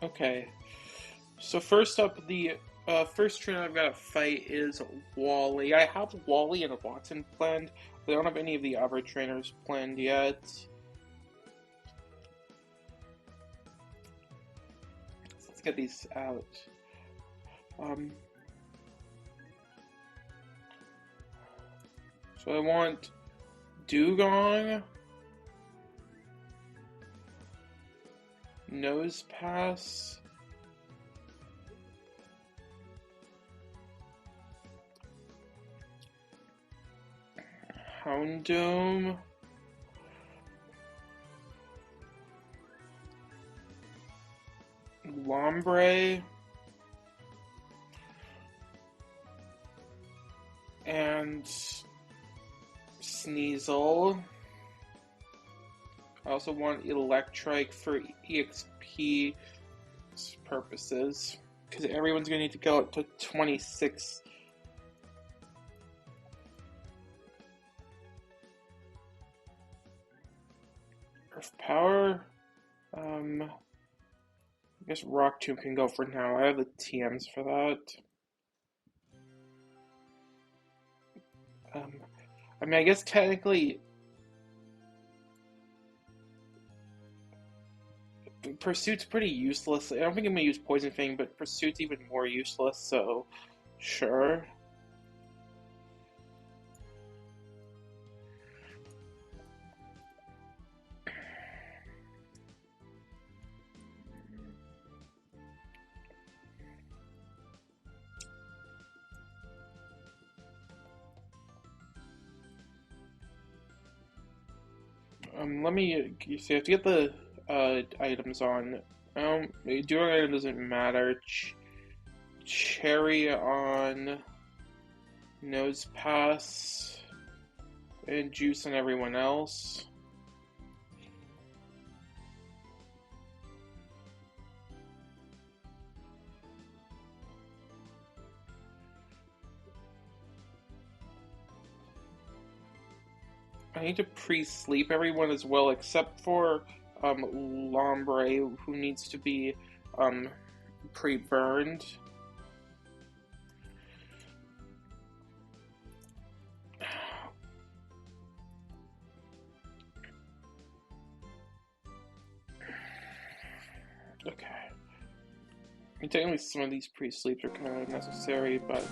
Okay, so first up, the first trainer I've got to fight is Wally. I have Wally and Wattson planned, but I don't have any of the other trainers planned yet. So let's get these out. Um, so I want Dugong, Nose Pass, Houndoom, Lombre, and Sneasel. I also want Electrike for EXP purposes, because everyone's going to need to go up to 26. Earth Power. I guess Rock Tomb can go for now. I have the TMs for that. I mean, I guess technically Pursuit's pretty useless. I don't think I'm gonna use Poison Fang, but Pursuit's even more useless, so sure. Let me see. I have to get the items on. Doing item doesn't matter. Cherry on Nose Pass and Juice on everyone else. I need to pre-sleep everyone as well, except for Lombre, who needs to be pre-burned. Okay. I mean, technically some of these pre-sleeps are kind of necessary, but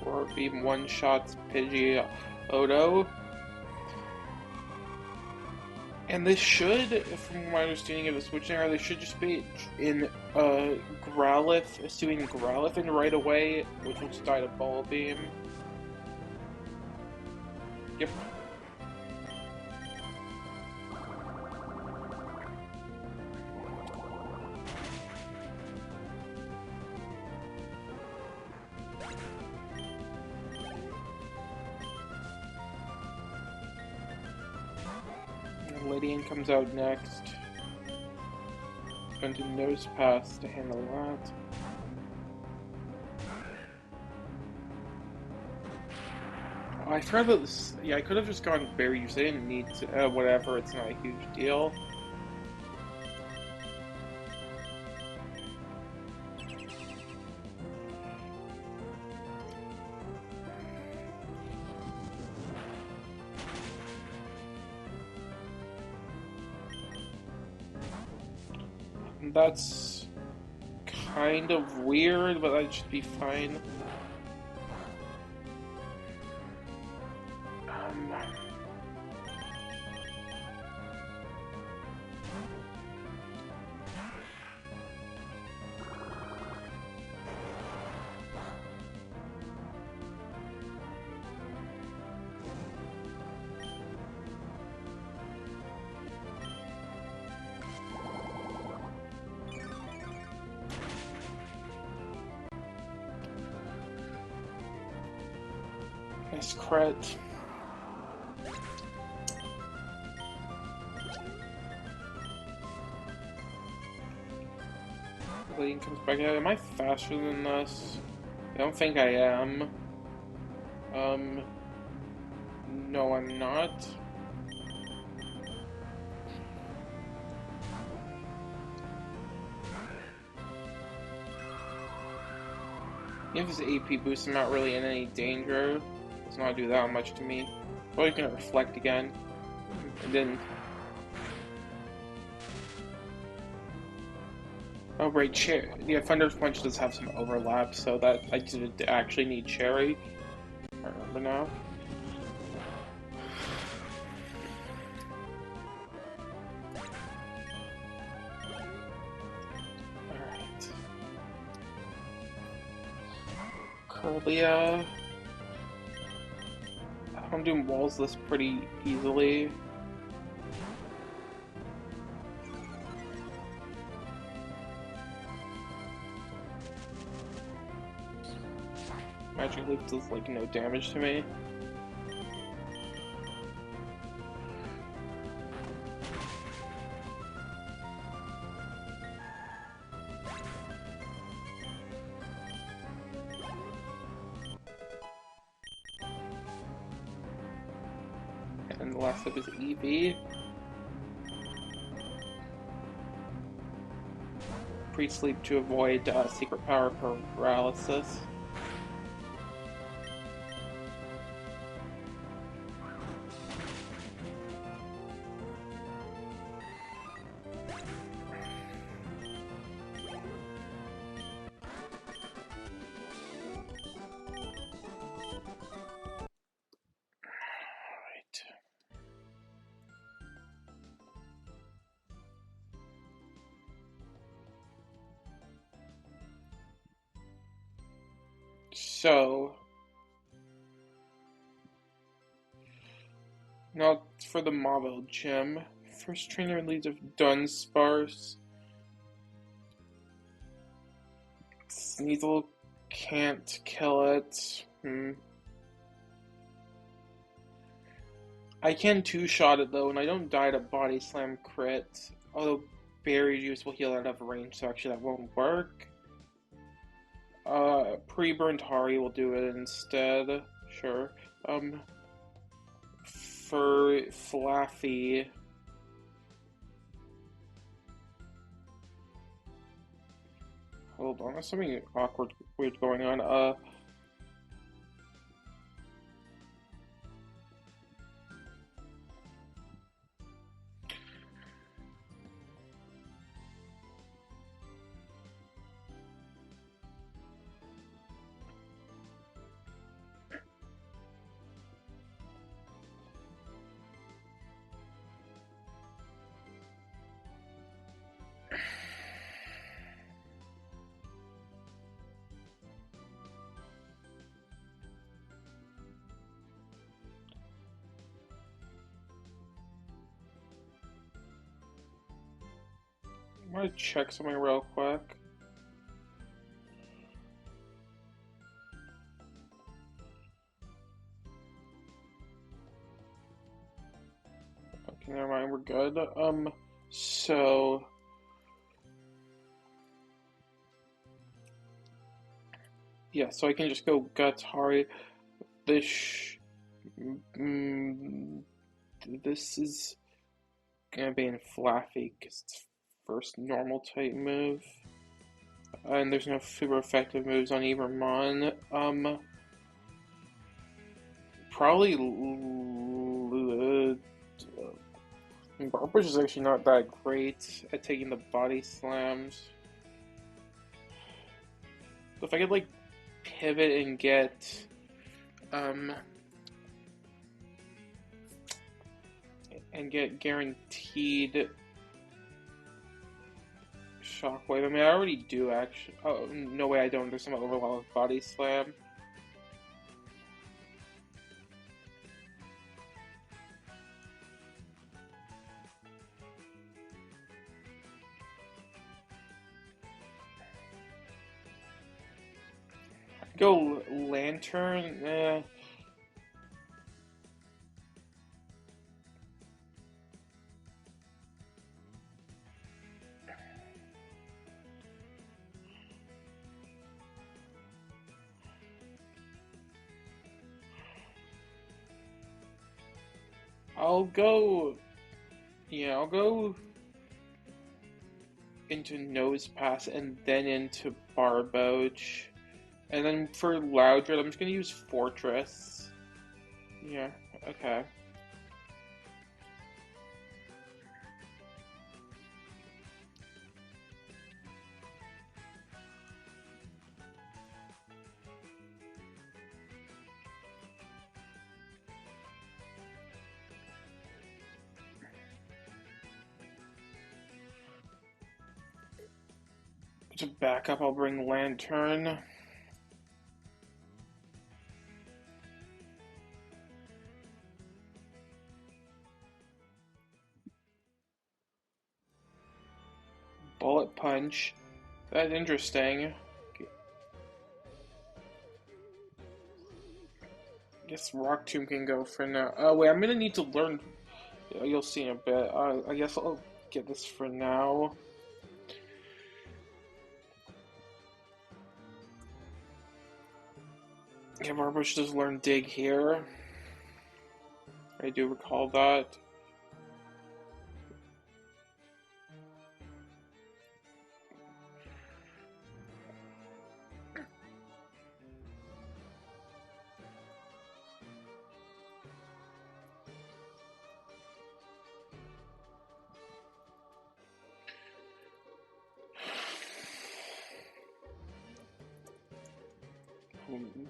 or even one-shots Pidgeotto. And this should, from my understanding of the switching era, they should just be in Growlithe, assuming Growlithe in right away, which will just die to Ball Beam. Yep. Lydian comes out next. Going to Nose Pass to handle that. Oh, I forgot about this. Yeah, I could have just gone Berry Juice. I didn't need to. Whatever, it's not a huge deal. That's kind of weird, but that should be fine. Nice crit. Bleeding comes back out. Am I faster than this? I don't think I am. No, I'm not. If this AP boost, I'm not really in any danger. Does not do that much to me. Probably gonna reflect again. And then. Oh, right, yeah, Thunder's Punch does have some overlap, so that I did actually need Cherry. I remember now. Alright. Curlia. I'm doing walls this pretty easily. Magic Leaf does like no damage to me. And the last step is EV. Pre-sleep to avoid secret power paralysis. So, now for the Marvel Gym. First trainer leads of Dunsparce. Sneasel can't kill it. I can two-shot it though, and I don't die to Body Slam crit. Although Berry Juice will heal out of range, so actually that won't work. Pre-burned Hari will do it instead. Sure. For Flaffy. Hold on, there's something awkward, weird going on. I'm gonna check something real quick. Okay, never mind, we're good. So... yeah, so I can just go Guts, Hari. This is gonna be in Flaffy, because it's first normal type move. And there's no super effective moves on Evermon. Probably Barbush is actually not that great at taking the body slams. So if I could like pivot and get guaranteed Shockwave. I mean, I already do actually. Oh, no way I don't. There's some overlap with Body Slam. Go Lantern. I'll go. Yeah, I'll go into Nose Pass and then into Barboach. And then for Loudred, I'm just gonna use Fortress. Yeah, okay. To back up, I'll bring Lantern. Bullet Punch. That's interesting. Guess Rock Tomb can go for now. Oh wait, I'm gonna need to learn. You'll see in a bit. I guess I'll get this for now. Yeah, Barbush does learn Dig here. I do recall that.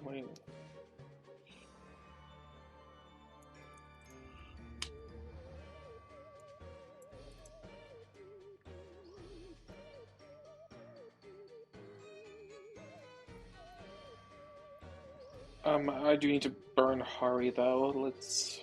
Wait. I do need to burn Hari though. Let's.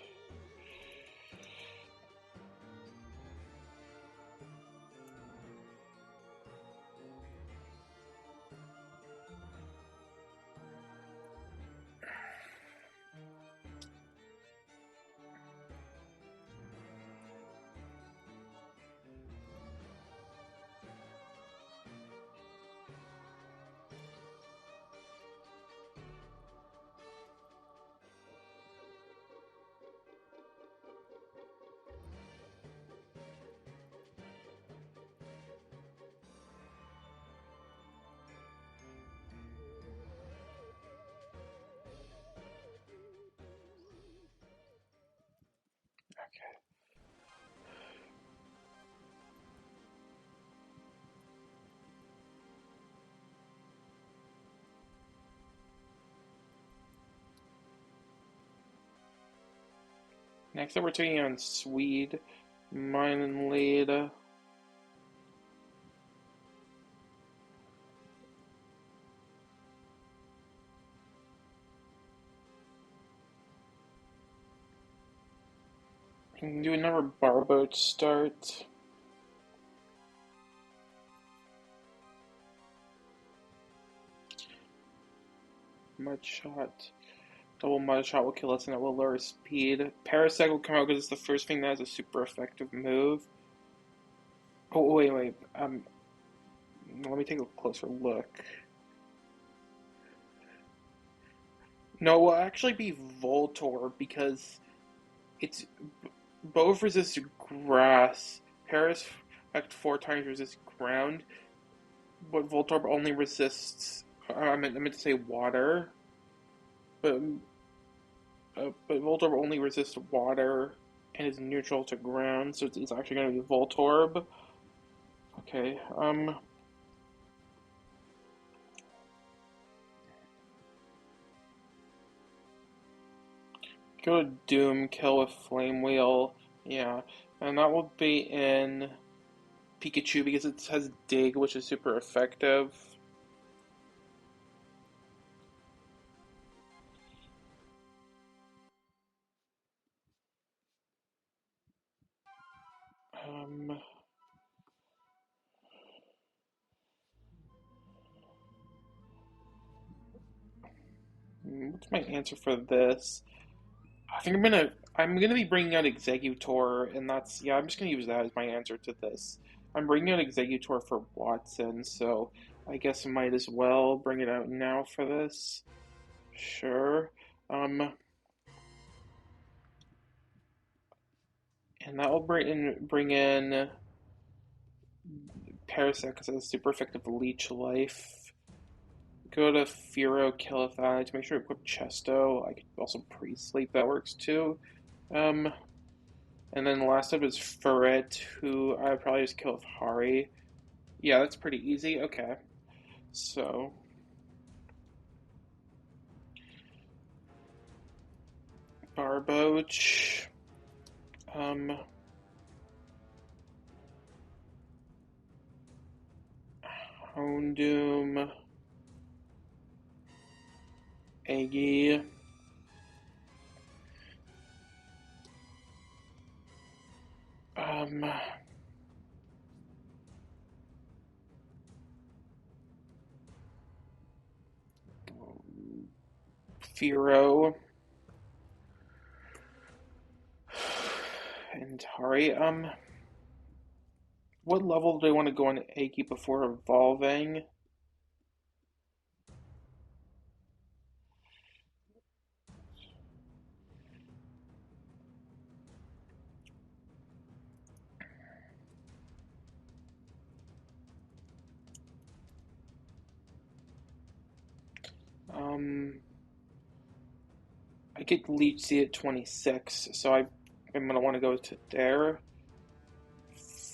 Next up, we're taking on Swede. Mine and lead. Can do another Barboat start. Mud Shot. Double Mud Shot will kill us and it will lower speed. Parasect will come out because it's the first thing that has a super effective move. Oh, wait. Let me take a closer look. No, it will actually be Voltorb because it's both resist grass. Parasect 4 times resists ground, but Voltorb only resists. I meant to say water, but Voltorb only resists water and is neutral to ground, so it's actually going to be Voltorb. Okay, go to Doom, kill with Flame Wheel, yeah, and that will be in Pikachu because it has Dig, which is super effective. Um, what's my answer for this? I think I'm gonna be bringing out Executor, and I'm just gonna use that as my answer to this. I'm bringing out Executor for Wattson, so I guess I might as well bring it out now for this. Sure. Um, And that will bring in Parasect because it has super effective leech life. Go to Furo, Killathon to make sure to equip Chesto. I could also pre-sleep, that works too. Um, and then the last up is Ferret, who I would probably just kill with Hari. Yeah, that's pretty easy. Okay. So, Barboach. Um, Houndoom. Aggie. Um, Firo. And Hari. What level do I want to go on Aggie before evolving? I get Leech Seed at 26, so I'm gonna want to go to there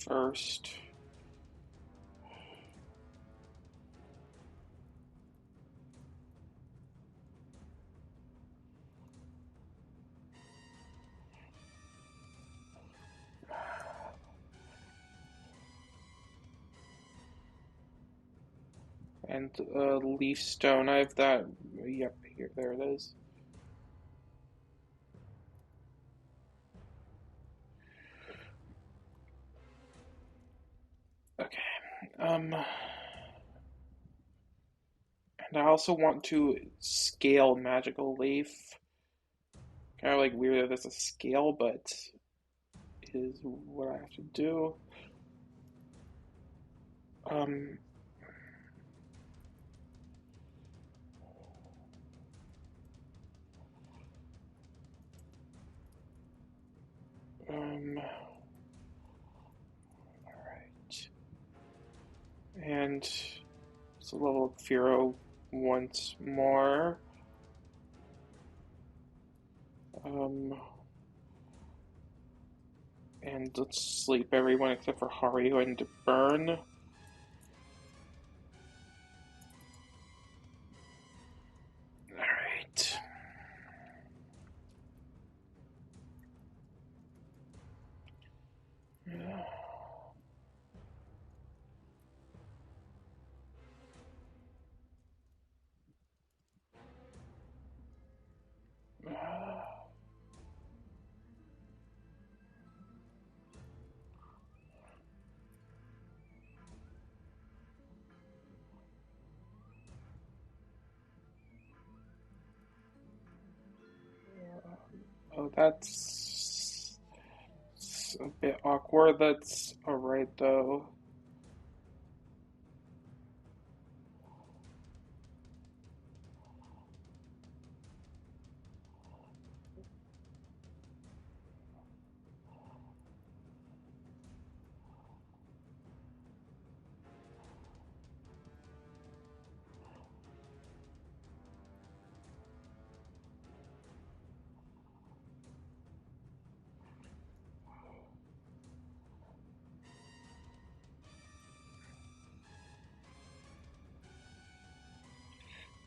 first. And Leaf Stone, I have that. Yep, here, there it is. Okay. And I also want to scale Magical Leaf. Kind of like weird that that's a scale, but it is what I have to do. Um, alright. And so level up Firo once more. Um, and let's sleep everyone except for Hari, who I need to burn. Alright. Oh, that's a bit awkward. That's alright though.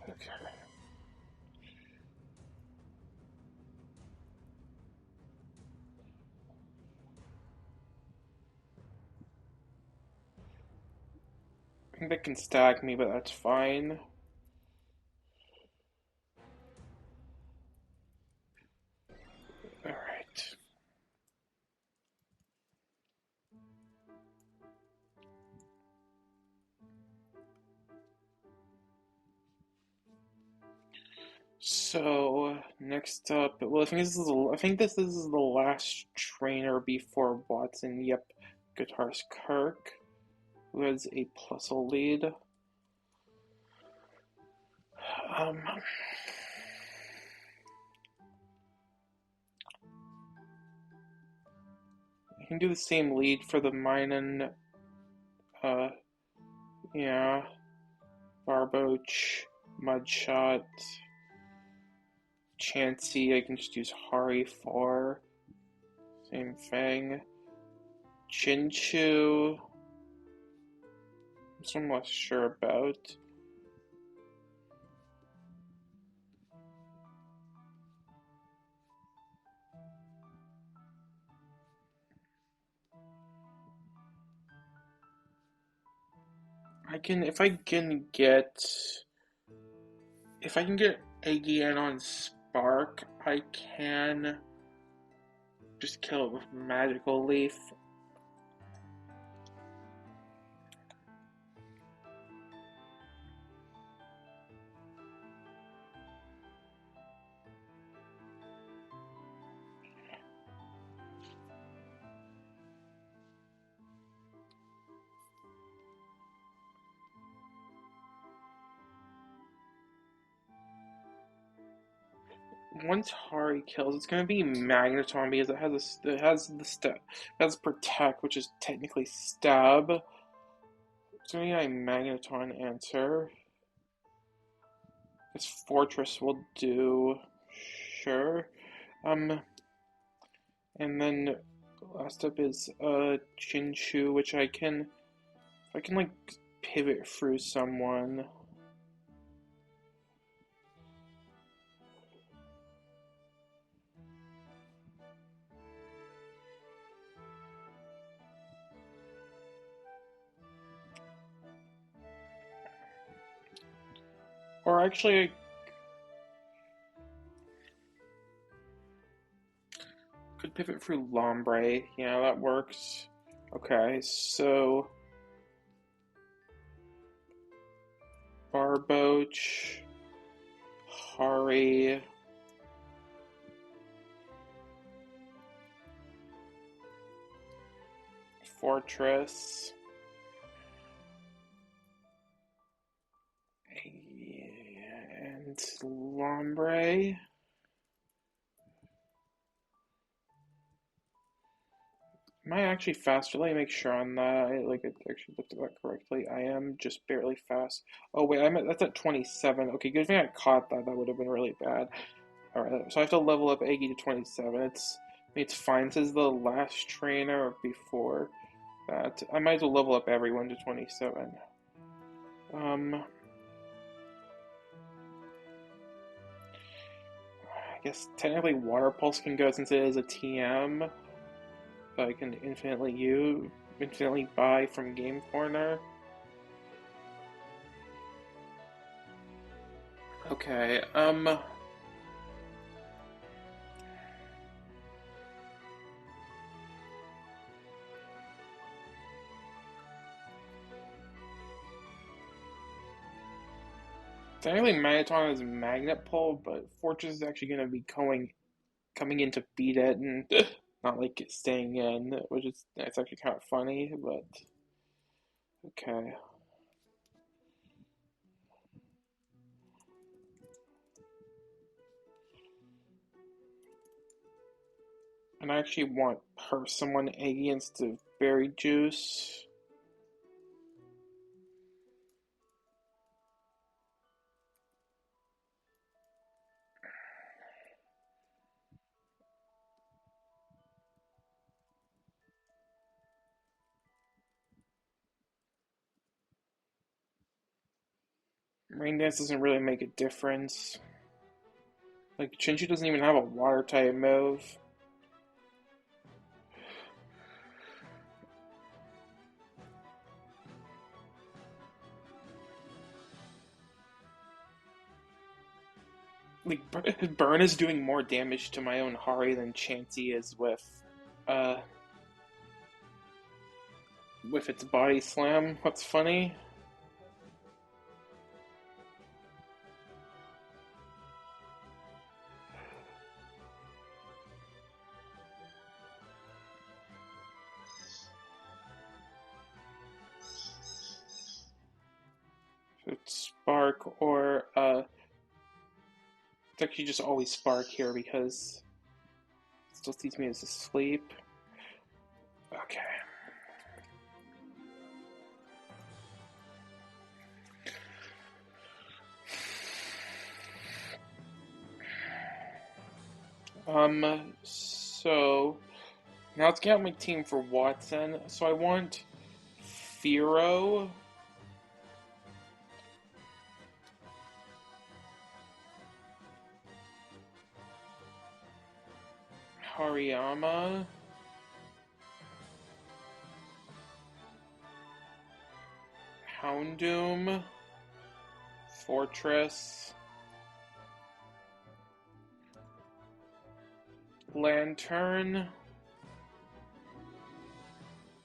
Okay. I think they can stack me, but that's fine. Alright. So next up, well, I think this is the last trainer before Wattson. Yep, Guitarist Kirk, who has a plusle lead. Um, can do the same lead for the mine and, yeah, Barboach, Mudshot, Chansey, I can just use Hari for. Same thing. Chinchu, I'm less sure about. If I can get AGN on Spark, I can just kill it with Magical Leaf. Once Hari kills, it's gonna be Magneton because it has Protect, which is technically Stab. It's gonna be my Magneton answer. This Fortress will do, sure. And then last up is Chinchu, which I can like pivot through someone. Or actually, I could pivot through Lombre. Yeah, that works. Okay, so Barboach, Hari, Fortress, and Lombre. Am I actually faster? Let me make sure on that. I actually looked at that correctly. I am just barely fast. Oh wait, that's at 27. Okay, good thing I caught that. That would have been really bad. Alright, so I have to level up Aggie to 27. It's fine. This is the last trainer before that. I might as well level up everyone to 27. I guess technically Water Pulse can go since it is a TM. But I can infinitely buy from Game Corner. Okay, technically Magneton is Magnet Pull, but Fortress is actually going to be coming in to beat it and not like staying in, which is it's actually kind of funny, but okay. And I actually want someone against the Berry Juice. Rain Dance doesn't really make a difference. Like, Chinchu doesn't even have a water type move. Like, Burn is doing more damage to my own Hari than Chansey is with its Body Slam. What's funny? So it's Spark or it's actually just always Spark here because it still sees me as asleep. Okay. So now let's get out my team for Wattson. So I want Firo, Hariyama, Houndoom, Fortress, Lantern,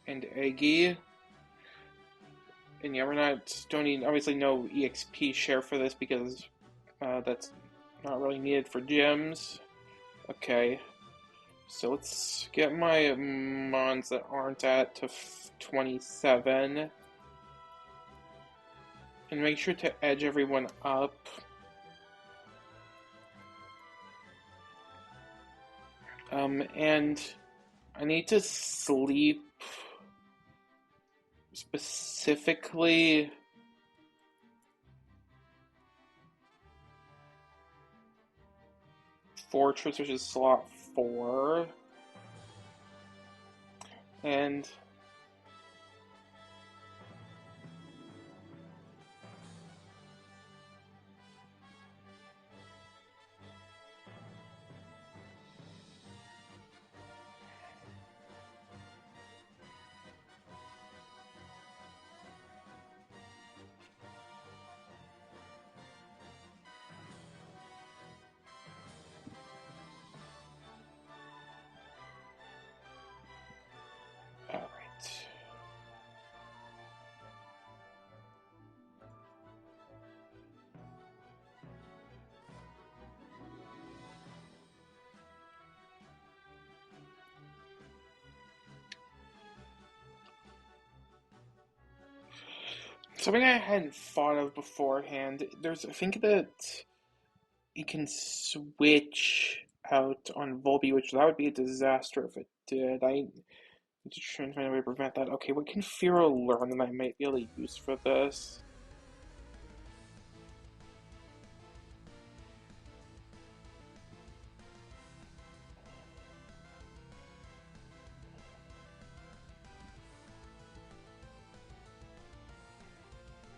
and Eggy. And yeah, don't need, obviously no EXP share for this because that's not really needed for gyms. Okay, so let's get my mons that aren't at to 27. And make sure to edge everyone up. And I need to sleep specifically Fortress, which is slot 4. And alright. Something I hadn't thought of beforehand. I think that you can switch out on Volby, which that would be a disaster if it did. I need to try and find a way to prevent that. Okay, what can Firo learn that I might be able to use for this?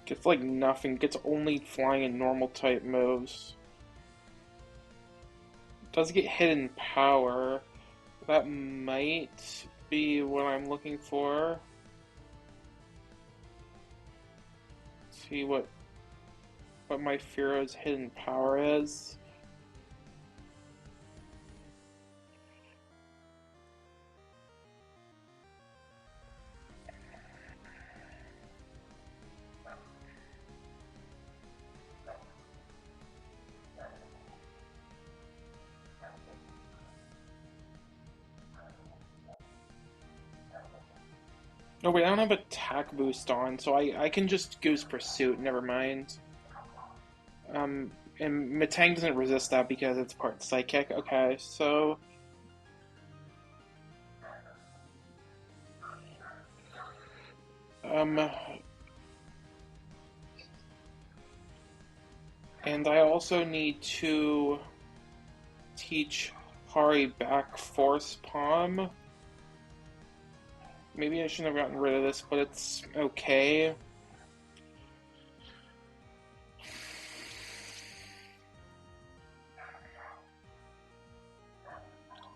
Gets like nothing, gets only flying and normal type moves. Does get hidden power. That might be what I'm looking for. See what my Firo's hidden power is. No, wait, I don't have attack boost on, so I can just Goose Pursuit, never mind. And Metang doesn't resist that because it's part Psychic. Okay, so... And I also need to teach Hari back Force Palm. Maybe I shouldn't have gotten rid of this, but it's okay.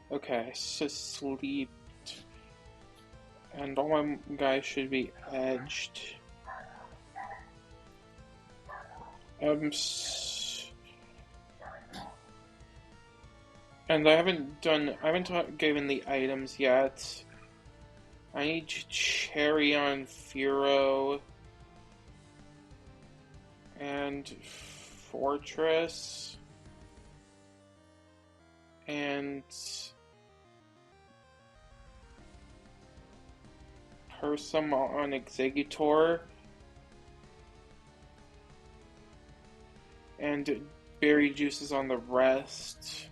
Okay, so sleep. And all my guys should be edged. And I haven't given the items yet. I need Cherry on Firo and Fortress and Persum on Executor and Berry Juices on the rest.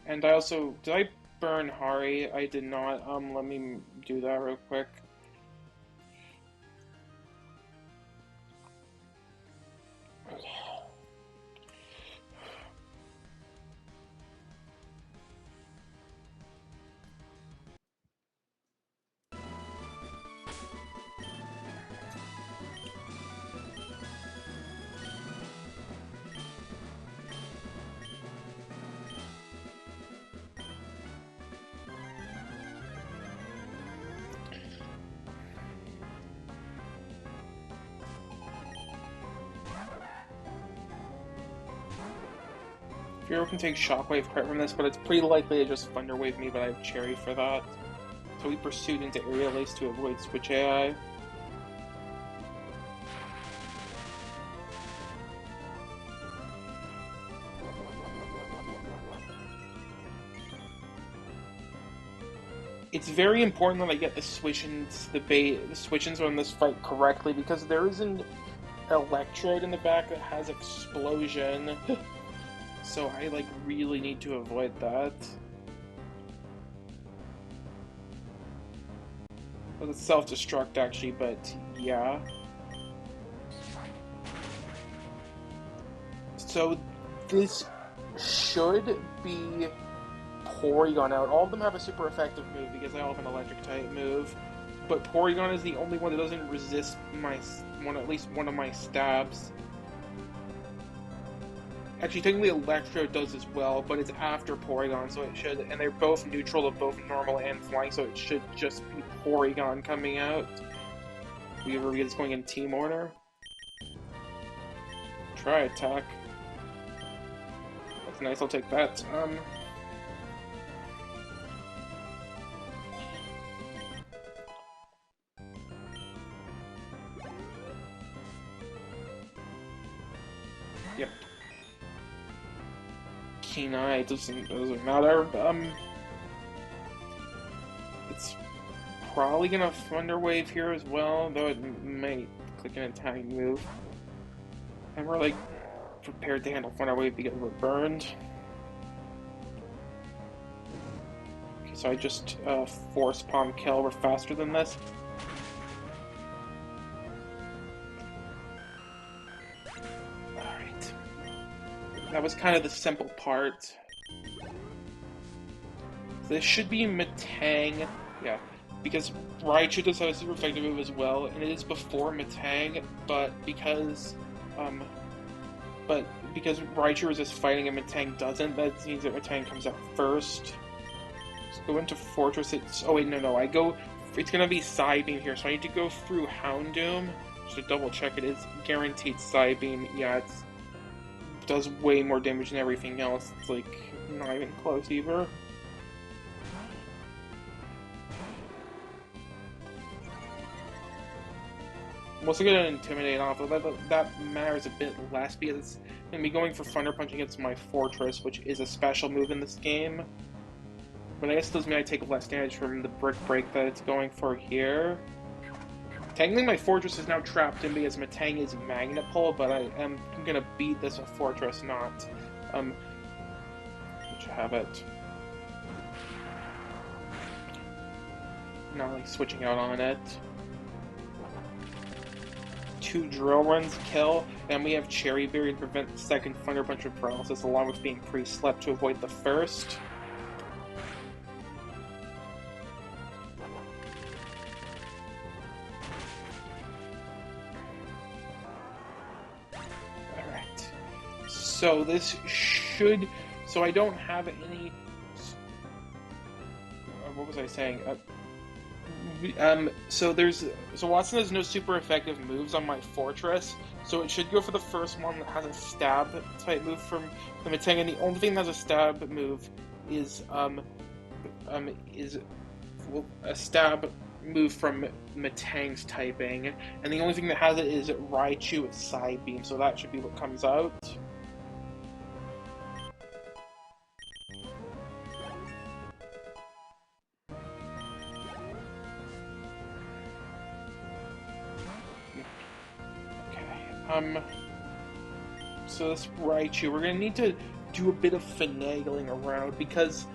And I also, did I burn Hari? I did not. Let me do that real quick. Hero can take Shockwave crit from this, but it's pretty likely to just Thunderwave me, but I have Cherry for that. So we pursued into Aerial Ace to avoid Switch AI. It's very important that I get the switch-ins on this fight correctly, because there is an Electrode in the back that has Explosion. So I, like, really need to avoid that. Well, it's self-destruct, actually, but yeah. So this should be Porygon out. All of them have a super effective move because they all have an electric type move. But Porygon is the only one that doesn't resist at least one of my stabs. Actually, technically Electro does as well, but it's after Porygon, so it should, and they're both neutral of both normal and flying, so it should just be Porygon coming out. Weaver is going in team order. Try attack. That's nice, I'll take that. Yep. Keen Eye doesn't matter. It's probably gonna Thunder Wave here as well, though it might click an attacking move. And we're like prepared to handle Thunder Wave because we're burned. Okay, so I just Force Palm Kill. We're faster than this. That was kind of the simple part. This should be Metang, yeah, because Raichu does have a super effective move as well, and it is before Metang, but because Raichu is just fighting and Metang doesn't, that means that Metang comes out first. Let's go into Fortress. Oh wait, no, it's gonna be Psybeam here, so I need to go through Houndoom, just to double check it is guaranteed Psybeam. Yeah, it's does way more damage than everything else. It's like not even close either. I'm also gonna Intimidate off, but that matters a bit less because it's gonna be going for Thunder Punch against my Fortress, which is a special move in this game. But I guess it does mean I take less damage from the Brick Break that it's going for here. Technically, my Fortress is now trapped in because Metang is Magnet Pull, but I am gonna beat this with Fortress, not have it. Not like switching out on it. 2 Drill Runs kill, and we have Cherry Berry to prevent the second Thunder Punch with Paralysis, along with being pre-slept to avoid the first. So this should... So I don't have any... What was I saying? So Wattson has no super effective moves on my Fortress, so it should go for the first one that has a stab type move from the Metang, and the only thing that has a stab move is a stab move from Metang's typing, and the only thing that has it is Raichu with Psybeam, so that should be what comes out. So this Raichu, we're gonna need to do a bit of finagling around because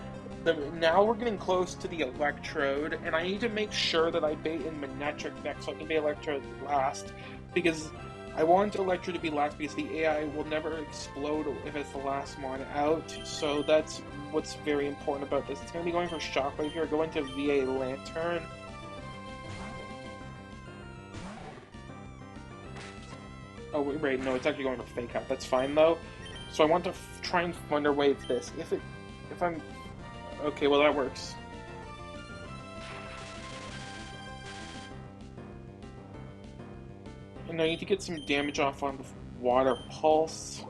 now we're getting close to the Electrode, and I need to make sure that I bait in Manectric next so I can bait Electrode last, because I want Electrode to be last because the AI will never explode if it's the last one out, so that's what's very important about this. It's going to be going for Shockwave here, go into VA Lantern. Oh, wait, no, it's actually going for Fake Out. That's fine, though. So I want to try and Thunder Wave this. If I'm... Okay, well, that works. And I need to get some damage off on the Water Pulse.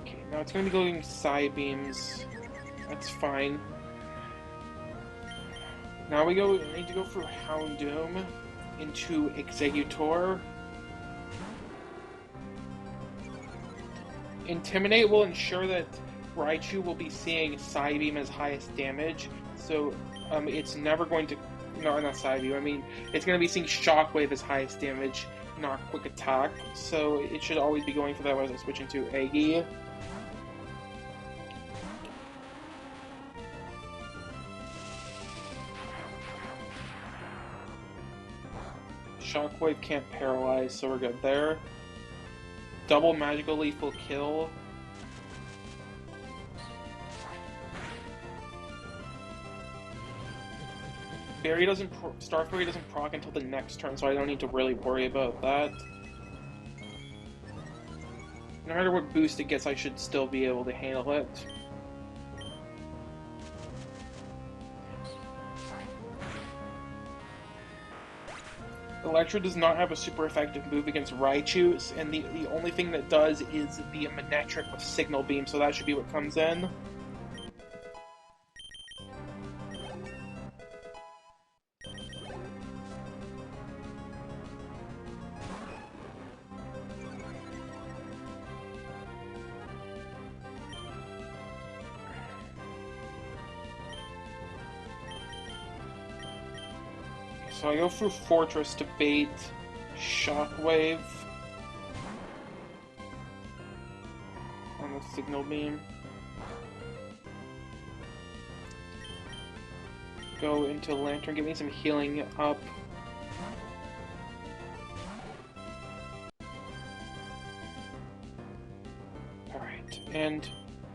Okay, now it's going to be going Psy Beams. That's fine. Now we need to go for Houndoom into Exeggutor. Intimidate will ensure that Raichu will be seeing Psybeam as highest damage, so it's never going to... No, not Psybeam, I mean, it's going to be seeing Shockwave as highest damage, not Quick Attack, so it should always be going for that as I switch into Eggy. Shockwave can't paralyze, so we're good there. Double Magical Leaf will kill. Star Fury doesn't proc until the next turn, so I don't need to really worry about that. No matter what boost it gets, I should still be able to handle it. Electro does not have a super effective move against Raichu, and the only thing that does is the Manectric with Signal Beam, so that should be what comes in. So I go through Fortress to bait Shockwave on the Signal Beam. Go into Lantern, give me some healing up. Alright, and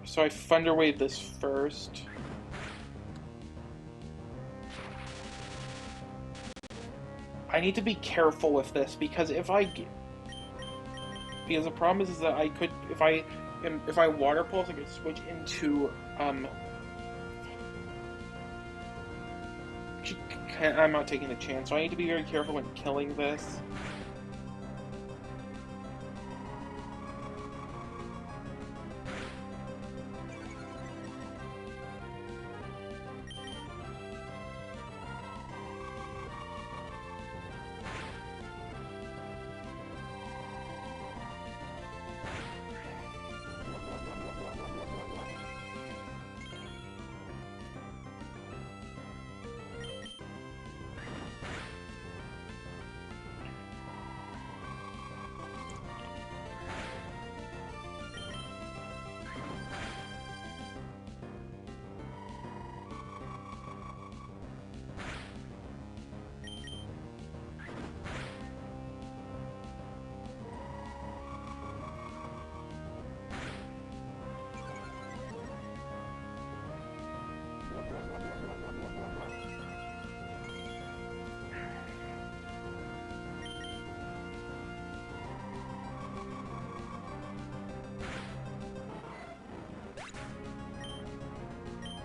so I Thunder Wave this first. I need to be careful with this because because the problem is that I could, if I Water Pulse, I could switch into I'm not taking a chance, so I need to be very careful when killing this.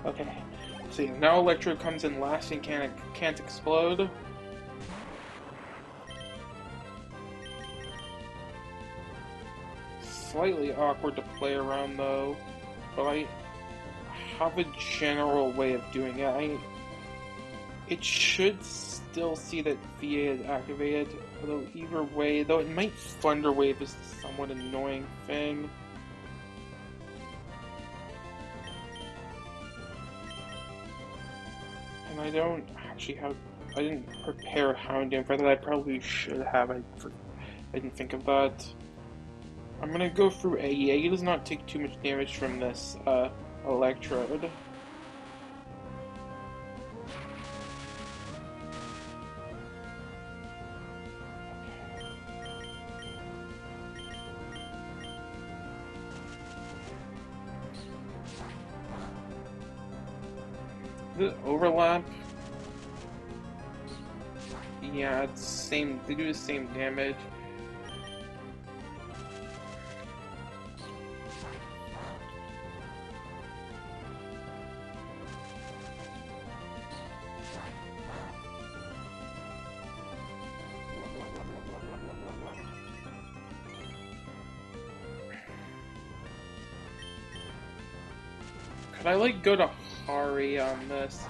Okay, see, now Electro comes in last and can't explode. Slightly awkward to play around though, but I have a general way of doing it. It should still see that VA is activated, although either way, though it might Thunder Wave is a somewhat annoying thing. And I don't actually have, I didn't prepare Houndoom for that. I probably should have. I didn't think of that. I'm gonna go through Aggie. Aggie does not take too much damage from this electrode. The overlap. Yeah, it's same. They do the same damage. Could I like go to Hari on this?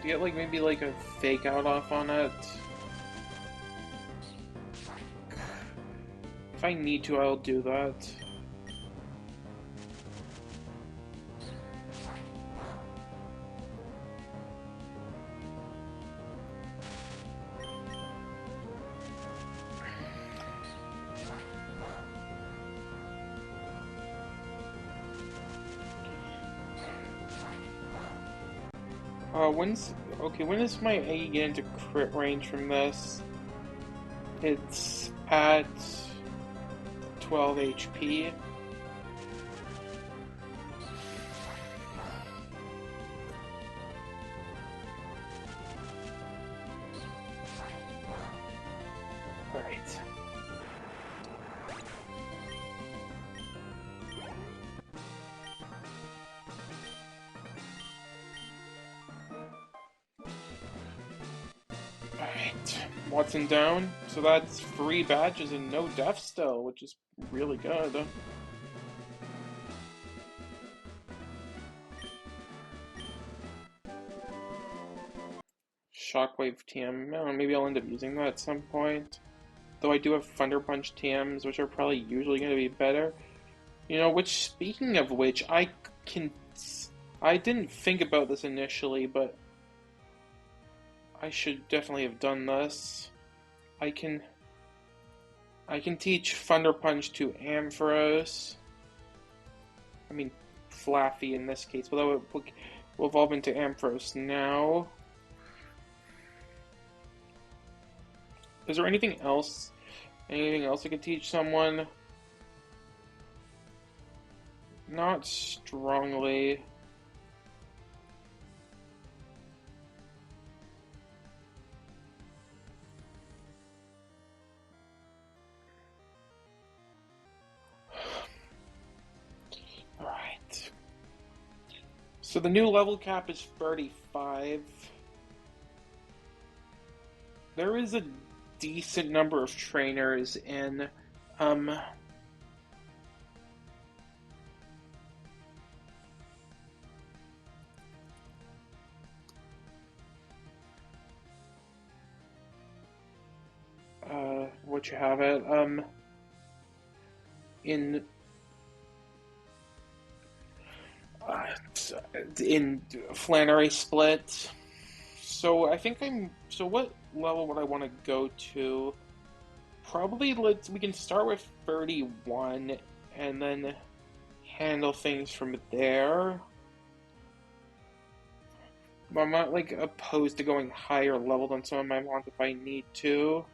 To get like maybe like a fake out off on it? If I need to, I'll do that. When is my A get into crit range from this? It's at 12 HP. Alright. Alright, Wattson down. So that's 3 badges and no death still, which is really good. Shockwave TM. Oh, maybe I'll end up using that at some point. Though I do have Thunder Punch TMs, which are probably usually going to be better. You know, which, speaking of which, I didn't think about this initially, but I should definitely have done this. I can teach Thunder Punch to Ampharos. I mean, Flaffy in this case, although it will evolve into Ampharos now. Is there anything else? Anything else I could teach someone? Not strongly. Alright. So the new level cap is 35. There is a decent number of trainers in what you have it in Flannery Split. So I think so what level would I want to go to? Probably we can start with 31 and then handle things from there. I'm not like opposed to going higher level than some of my wants if I need to.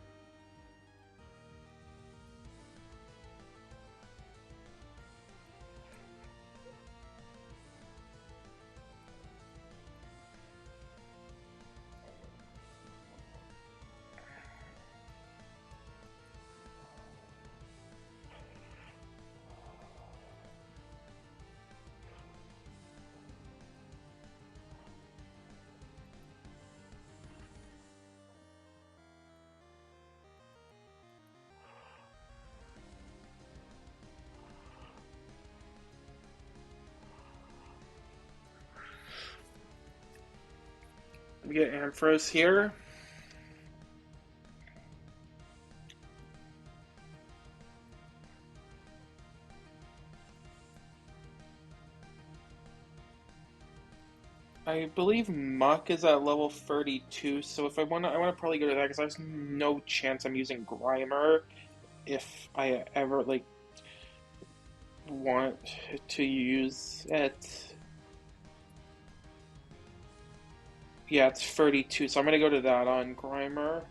We get Ampharos here. I believe Muck is at level 32, so if I wanna probably go to that because there's no chance I'm using Grimer if I ever like want to use it. Yeah, it's 32, so I'm gonna go to that on Grimer.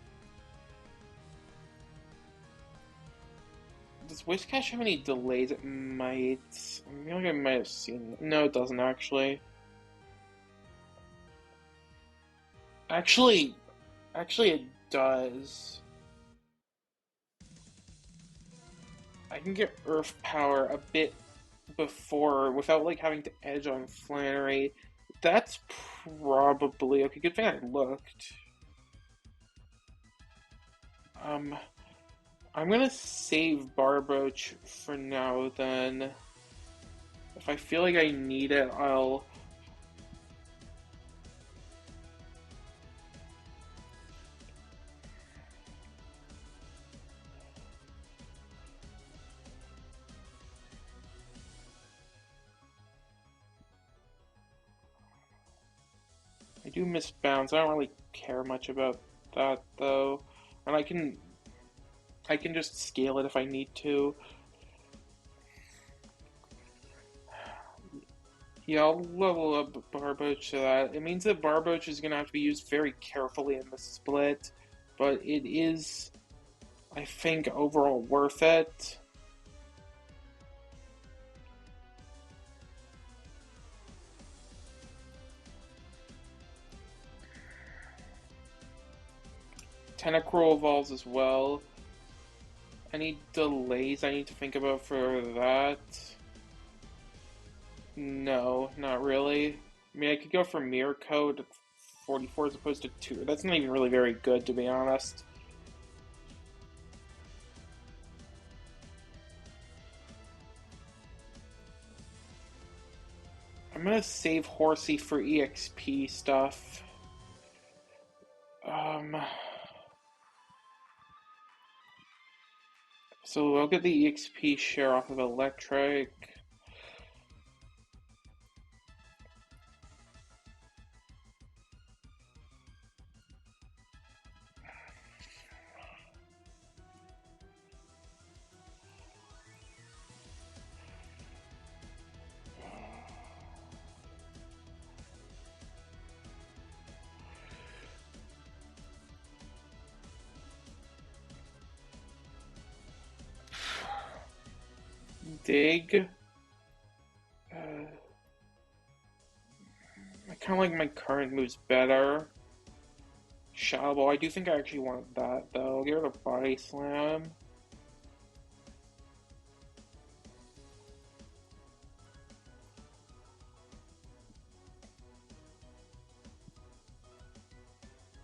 Does Whiscash have any delays? It might. I feel like I might have seen. No, it doesn't actually. Actually, actually, it does. I can get Earth Power a bit before without like having to edge on Flannery. That's probably okay. Good thing I looked. Um, I'm gonna save Barboach for now. Then, if I feel like I need it, I'll. I do miss bounce. I don't really care much about that though, and I can just scale it if I need to. Yeah, I'll level up Barboach to that. It means that Barboach is gonna have to be used very carefully in the split, but it is, I think, overall worth it. Tentacruel evolves as well. Any delays I need to think about for that? No, not really. I mean, I could go for Mirror Code 44 as opposed to 2. That's not even really very good, to be honest. I'm gonna save Horsey for EXP stuff. Um, so I'll get the EXP share off of Electric. Dig. I kind of like my current moves better. Shadow Ball. I do think I actually want that though. I'll get rid of Body Slam.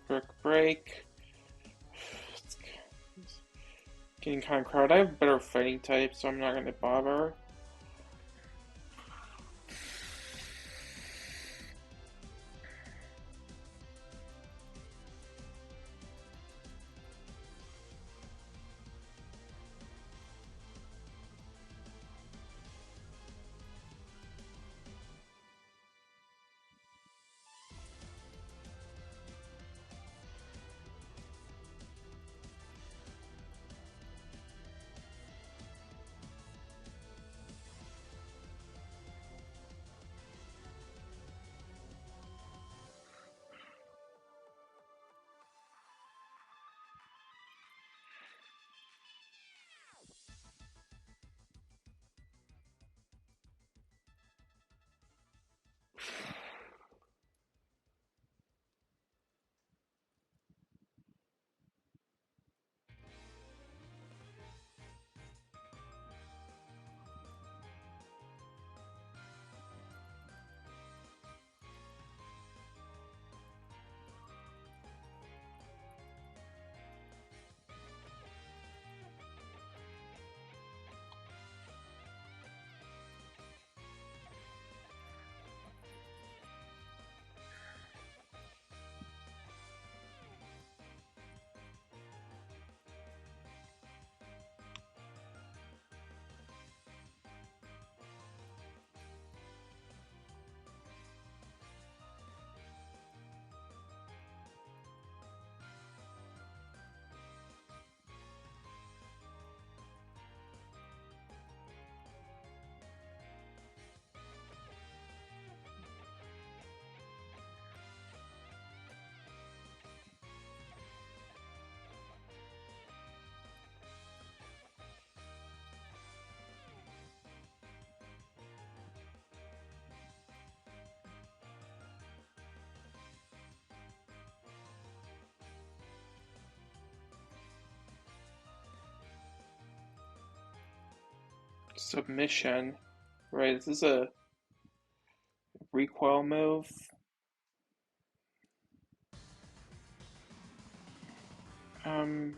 Brick Break. It's getting kind of crowded. I have better fighting types, so I'm not going to bother. submission. Right, is this a recoil move? Um,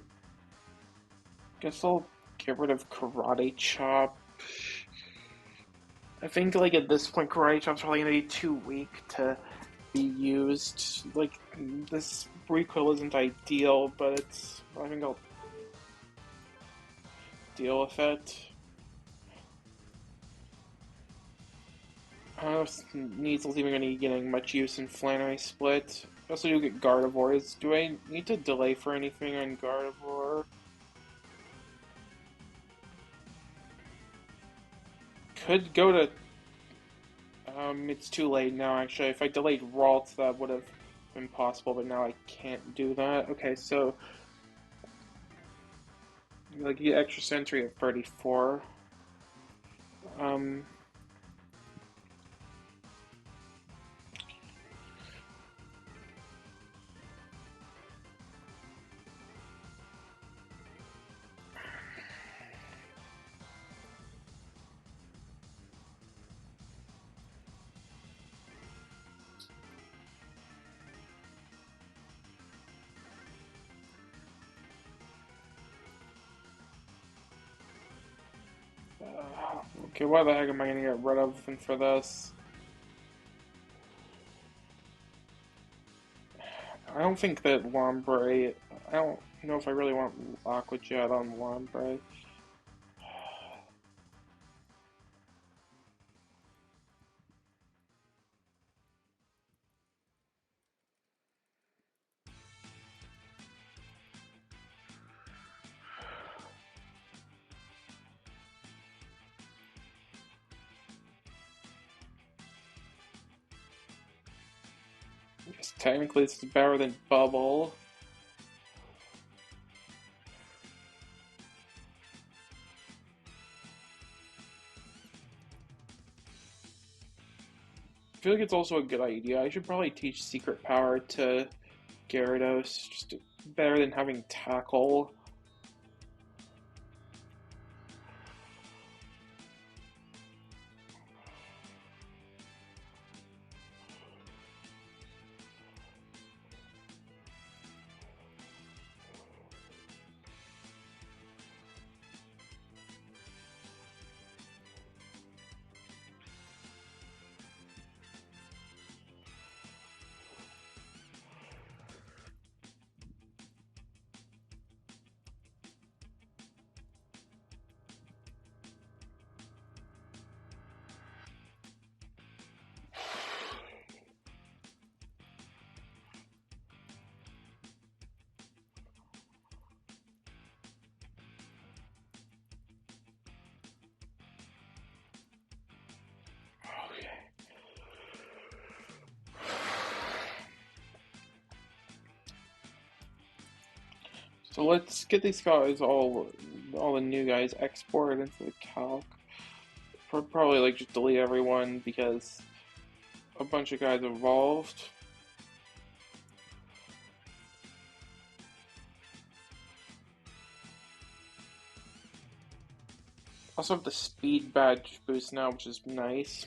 guess I'll get rid of Karate Chop. I think like at this point, Karate Chop's probably gonna be too weak to be used. Like this recoil isn't ideal, but I think I'll deal with it. I don't know if Neasel's even going to be getting much use in Flannery Split. I also do get Gardevoirs. Do I need to delay for anything on Gardevoir? Could go to... it's too late now, actually. If I delayed Ralts, that would have been possible, but now I can't do that. Okay, so... like, get extra Sentry at 34. Um... okay, what the heck am I gonna get rid of for this? I don't think that Lombre... I don't know if I really want Aqua Jet on Lombre. Yes, technically this is better than Bubble. I feel like it's also a good idea. I should probably teach Secret Power to Gyarados. Just better than having Tackle. Okay. So let's get these guys all the new guys exported into the calc. Probably like just delete everyone because a bunch of guys evolved. Also have the speed badge boost now, which is nice.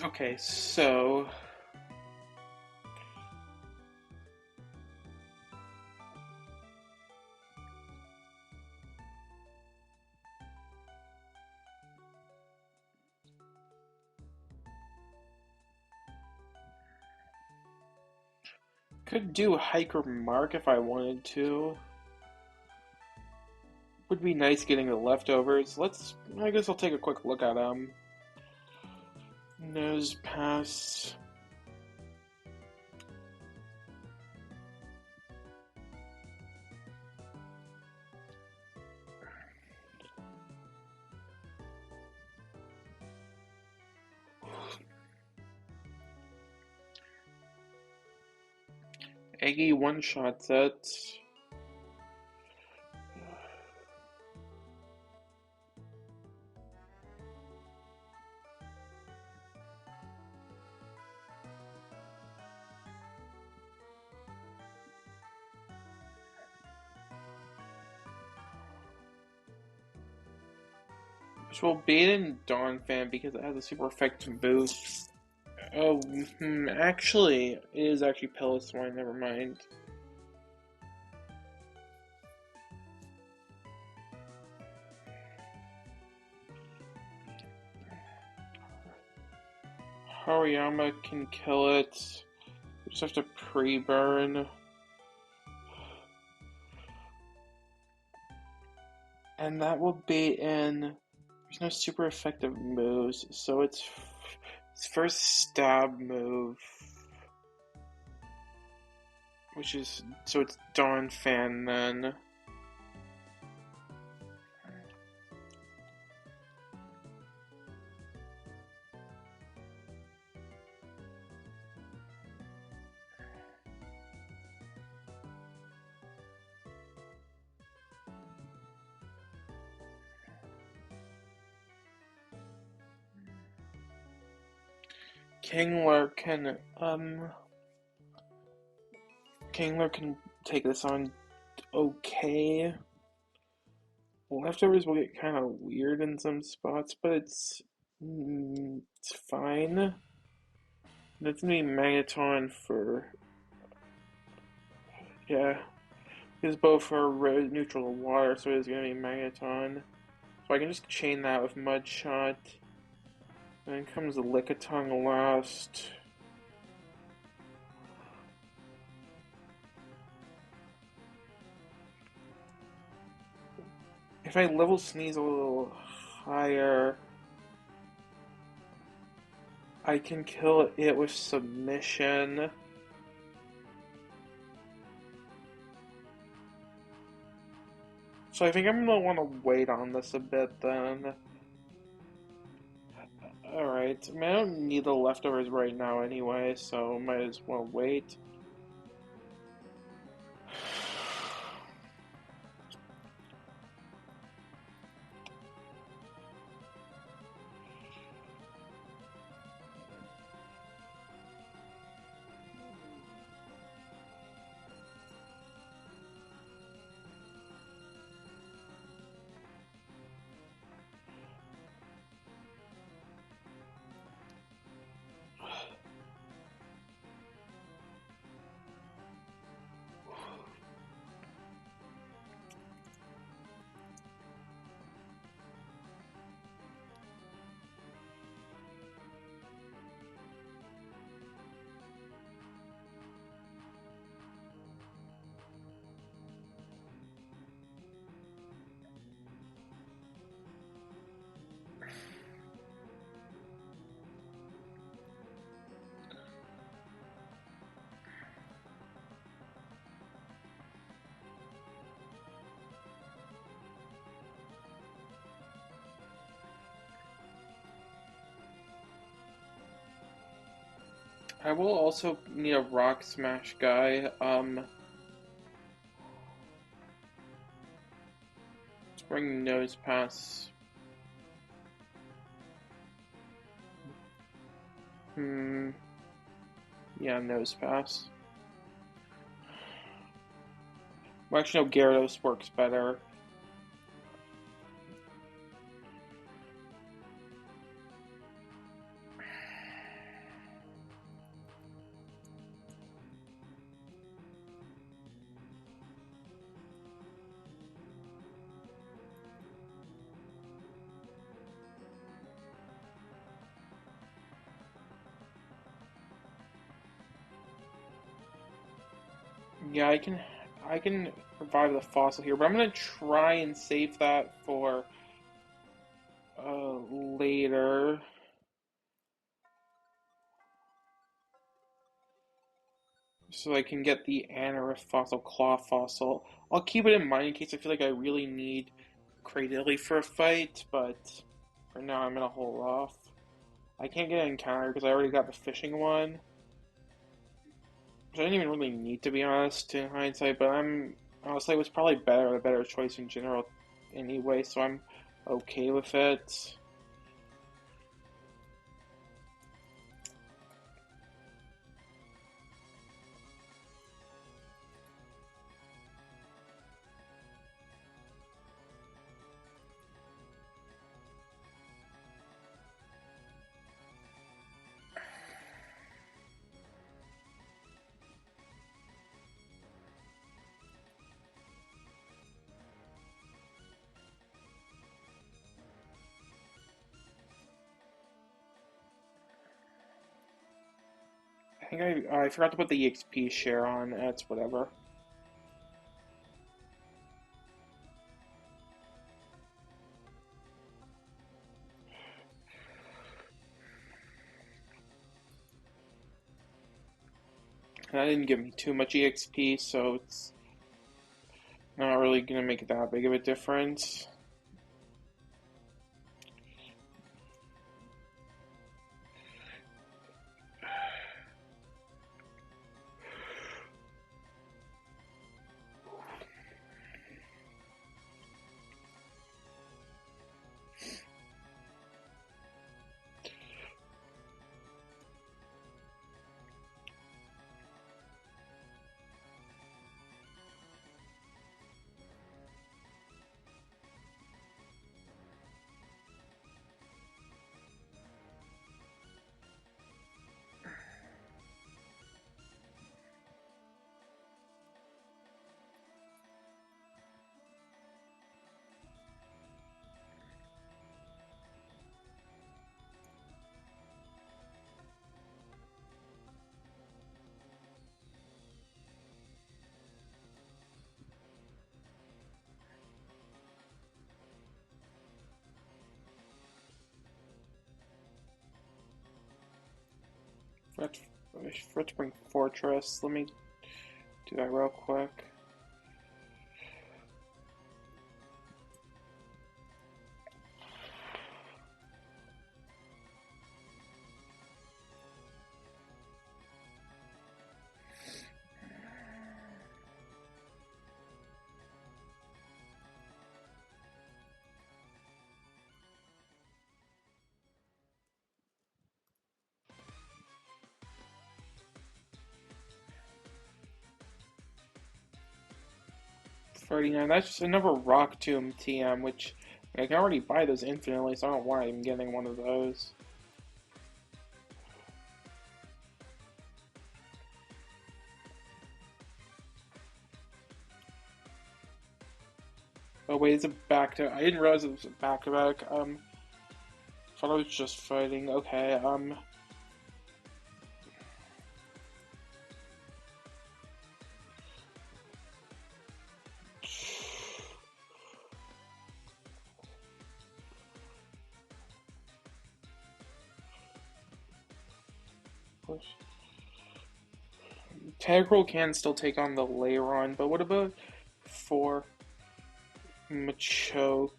Okay, so could do Hiker Mark if I wanted to. Would be nice getting the leftovers. I guess I'll take a quick look at them. Nose pass. Eggy one-shot set. Which will bait in Dawn Fan because it has a super effective boost. Oh, actually, it is actually Piloswine, never mind. Hariyama can kill it. We just have to pre-burn. And that will bait in. There's no super effective moves, so its first stab move, so it's Dawn Fan then. Kingler can take this on okay. Leftovers will get kind of weird in some spots, but it's fine. That's gonna be Magneton for because both are neutral to water, so it's gonna be Magneton. So I can just chain that with Mud Shot. Then comes the Lickitung last. If I level Sneeze a little higher, I can kill it with Submission. So I think I'm gonna want to wait on this a bit then. Alright, I don't need the leftovers right now anyway, so might as well wait. I will also need a Rock Smash guy. Let's bring Nose Pass. Yeah, Nose Pass. Well, actually, no, Gyarados works better. Yeah, I can revive the fossil here, but I'm gonna try and save that for later. So I can get the Anorith fossil, Claw fossil. I'll keep it in mind in case I feel like I really need Cradily for a fight, but for now I'm gonna hold off. I can't get an encounter because I already got the fishing one, which I didn't even really need, to be honest, in hindsight, but honestly, it was probably a better choice in general anyway, so I'm okay with it. I think I forgot to put the EXP share on. That's whatever. And that didn't give me too much EXP, so it's not really gonna make that big of a difference. Forgot to bring Fortress. Let me do that real quick. $39. That's just another Rock Tomb TM, which I can already buy those infinitely, so I don't want even getting one of those. Oh wait, it's a back to. I didn't realize it was a back to back. Thought I was just fighting. Okay. Tegral can still take on the Leyron, but what about for Machoke?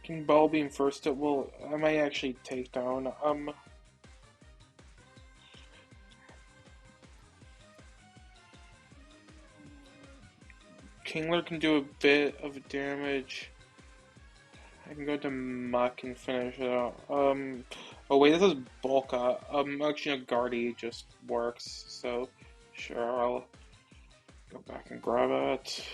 Can Ball Beam first? Well, I might actually take down. Kingler can do a bit of damage. I can go to Muck and finish it out. Oh wait, this is Bulka. Actually, no, Guardy just works, so sure, I'll go back and grab it.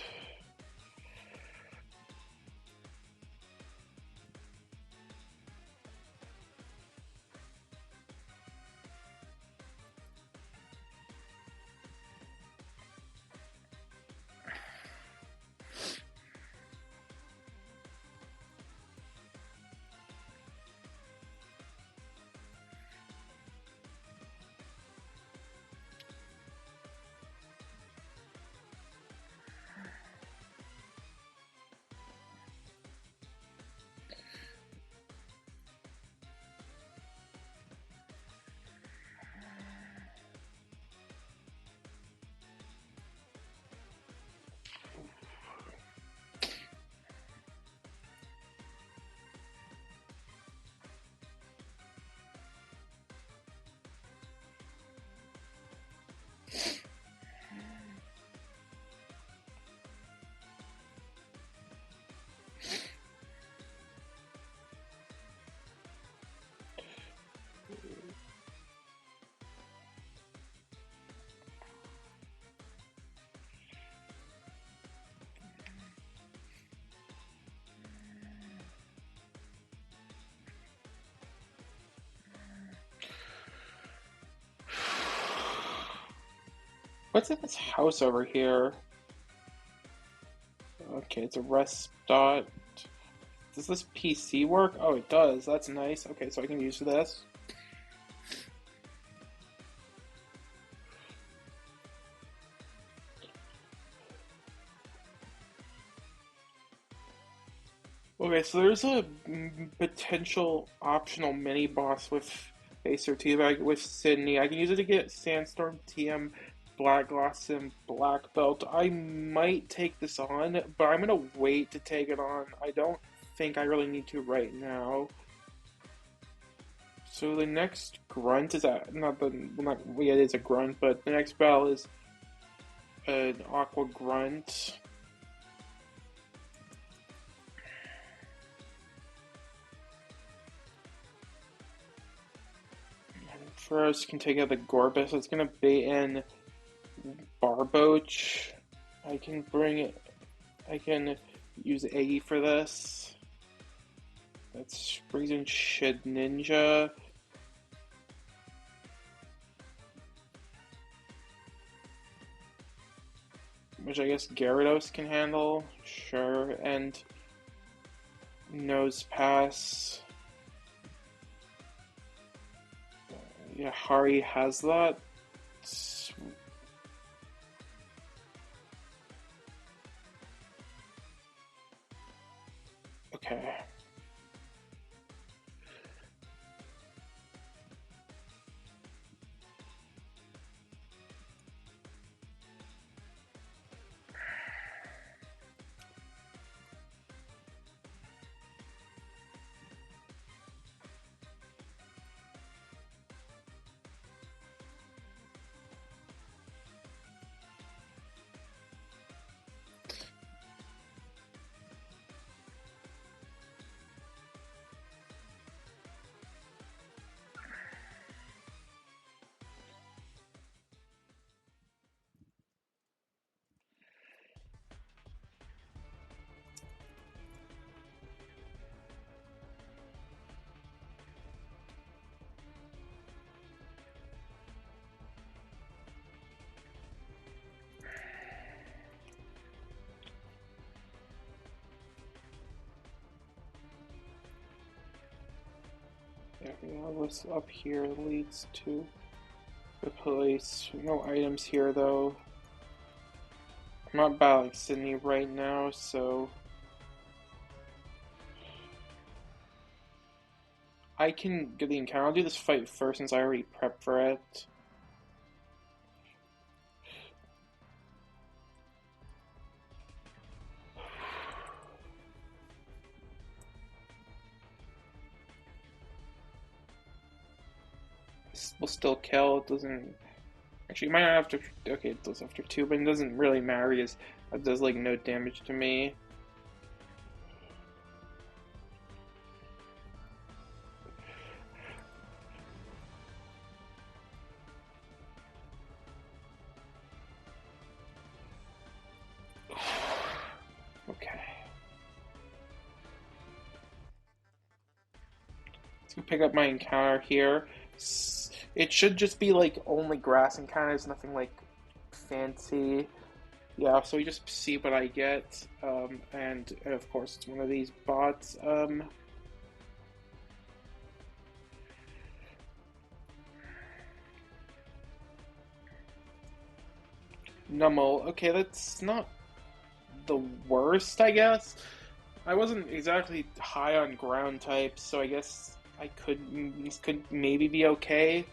What's in this house over here? Okay, it's a rest dot. Does this PC work? Oh, it does. That's nice. Okay, so I can use this. Okay, so there's a potential optional mini boss with Acer Teabag with Sydney. I can use it to get Sandstorm, TM, Black Gloss, and Black Belt. I might take this on, but I'm gonna wait to take it on. I don't think I really need to right now. So the next grunt is not the well, not yeah, it is a grunt, but the next battle is an aqua grunt. First, can take out the Gorbis. It's gonna bait in Barboach. I can bring it. I can use Aggie for this. That's brings in Shed Ninja. Which I guess Gyarados can handle. Sure. And Nose Pass. Yeah, Hari has that. Okay. Yeah, what's up here leads to the place. No items here though. I'm not battling Sydney right now, so I can get the encounter. I'll do this fight first since I already prepped for it. This will still kill. It doesn't. Actually, it might not have to. Okay, it does after 2, but it doesn't really matter because it does like no damage to me. Okay. Let's go pick up my encounter here. It should just be like only grass encounters, nothing like fancy. Yeah, so we just see what I get, and of course it's one of these bots. Nummel. Okay, that's not the worst, I guess. I wasn't exactly high on ground types, so I guess this could maybe be okay.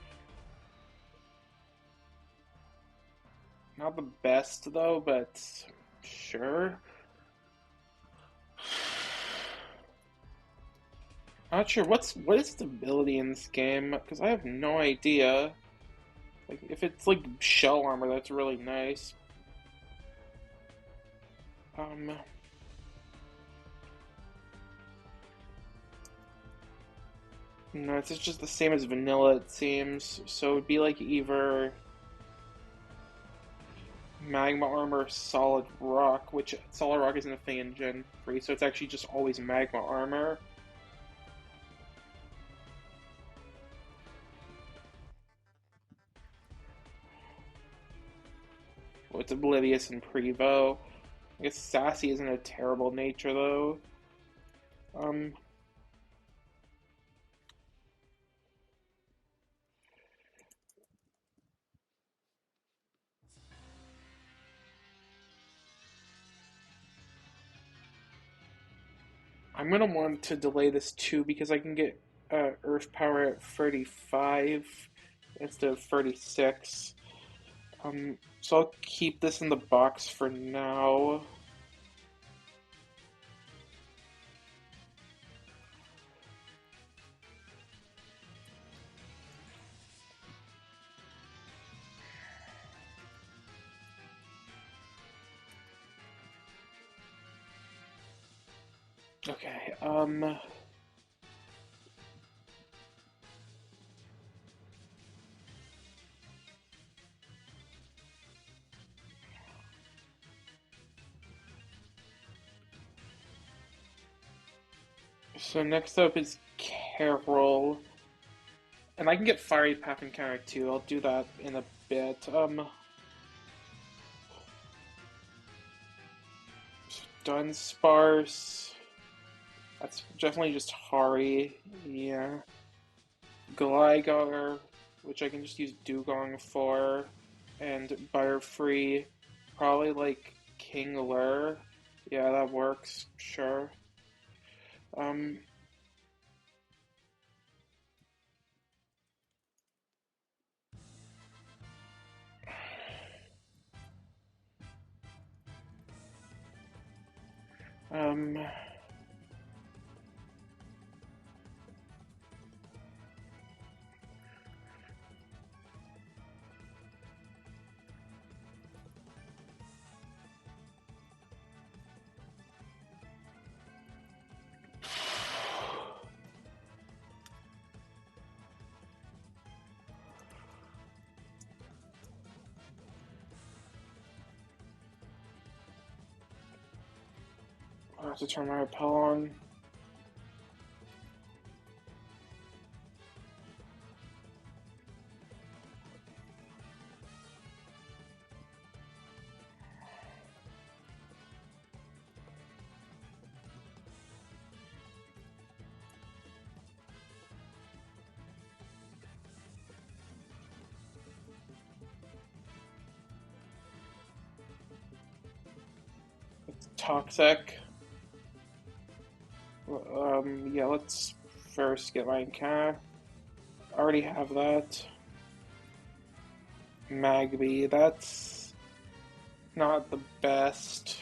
Not the best though, but sure. Not sure what is the ability in this game because I have no idea. Like if it's like shell armor, that's really nice. Um, no, it's just the same as vanilla, it seems. So it'd be like either magma armor, solid rock, which solid rock isn't a thing in Gen 3, so it's actually just always magma armor. it's Oblivious and Prevo. I guess Sassy isn't a terrible nature though. Um, I'm gonna want to delay this too because I can get Earth Power at 35 instead of 36. So I'll keep this in the box for now. Okay, so next up is Carol. And I can get Fiery Path Encounter too. I'll do that in a bit. Dunsparce. That's definitely just Hari. Yeah. Gligar, which I can just use Dugong for. And Butterfree. Probably like King Lure. Yeah, that works. Sure. Um, um, I have to turn my repel on. It's toxic. Yeah, let's first get my encounter. I already have that. Magby, that's not the best.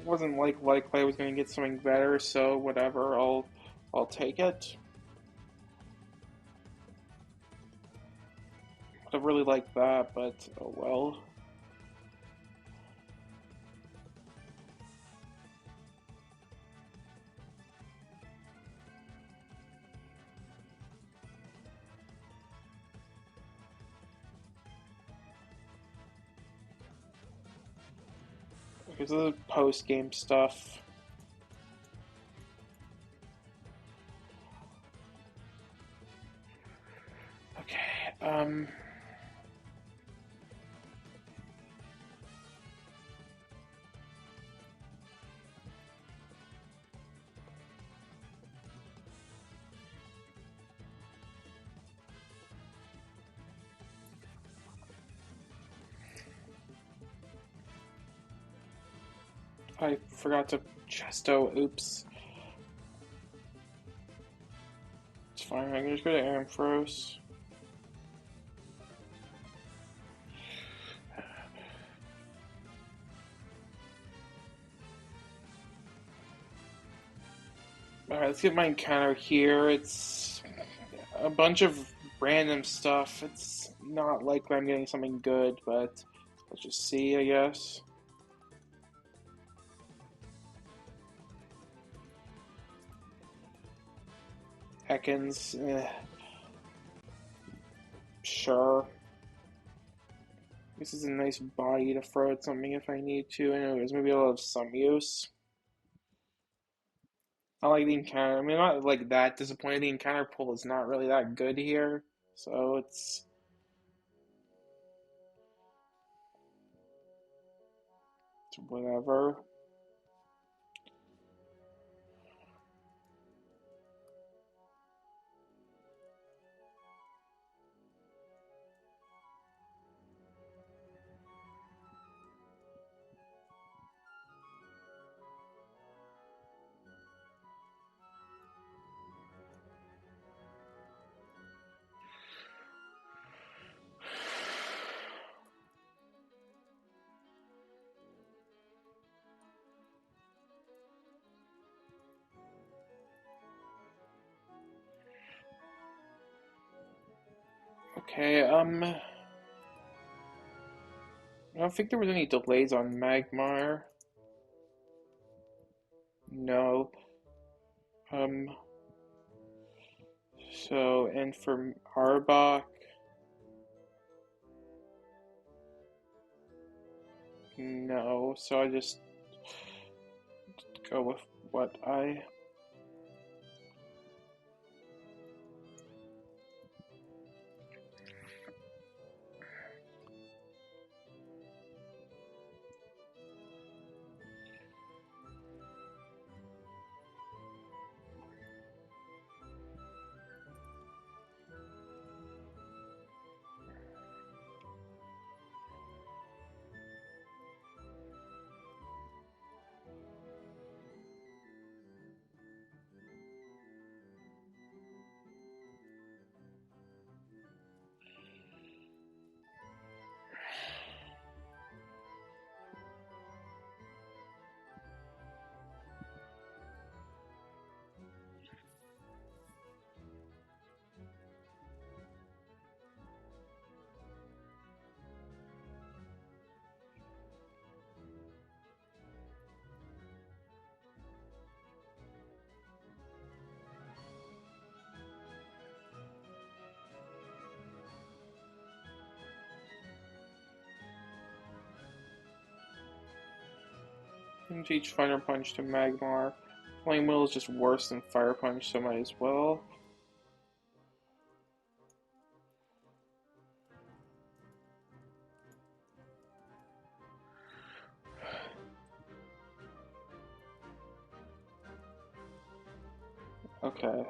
Wasn't likely I was gonna get something better, so whatever, I'll take it. I really like that, but oh well. Because of the post game stuff. Okay, I forgot to Chesto, oops. It's fine, I can just go to Ampharos. Alright, let's get my encounter here. It's a bunch of random stuff. It's not likely I'm getting something good, but let's just see, I guess. Ekans, Sure. This is a nice body to throw at something if I need to. Anyways, maybe I'll have some use. I like the encounter. I mean, I'm not like that disappointed. The encounter pool is not really that good here, so it's whatever. Okay, I don't think there was any delays on Magmar. No. Um, so, and for Arbok, no. So I just go with what I. And teach Fire Punch to Magmar. Flame Wheel is just worse than Fire Punch, so might as well. Okay.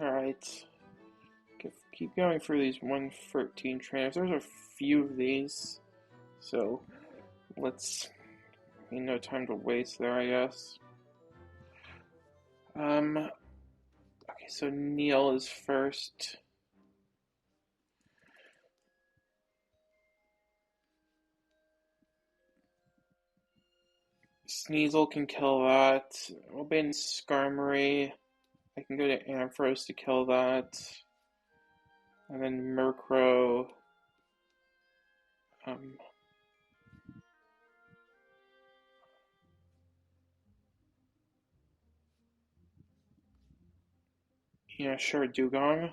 Alright. Keep going through these 113 trainers. There's a few of these. So, let's. No time to waste there, I guess. Okay, so Neil is first. Sneasel can kill that. Obey Skarmory. I can go to Ampharos to kill that. And then Murkrow. Um, yeah, sure, Dugong.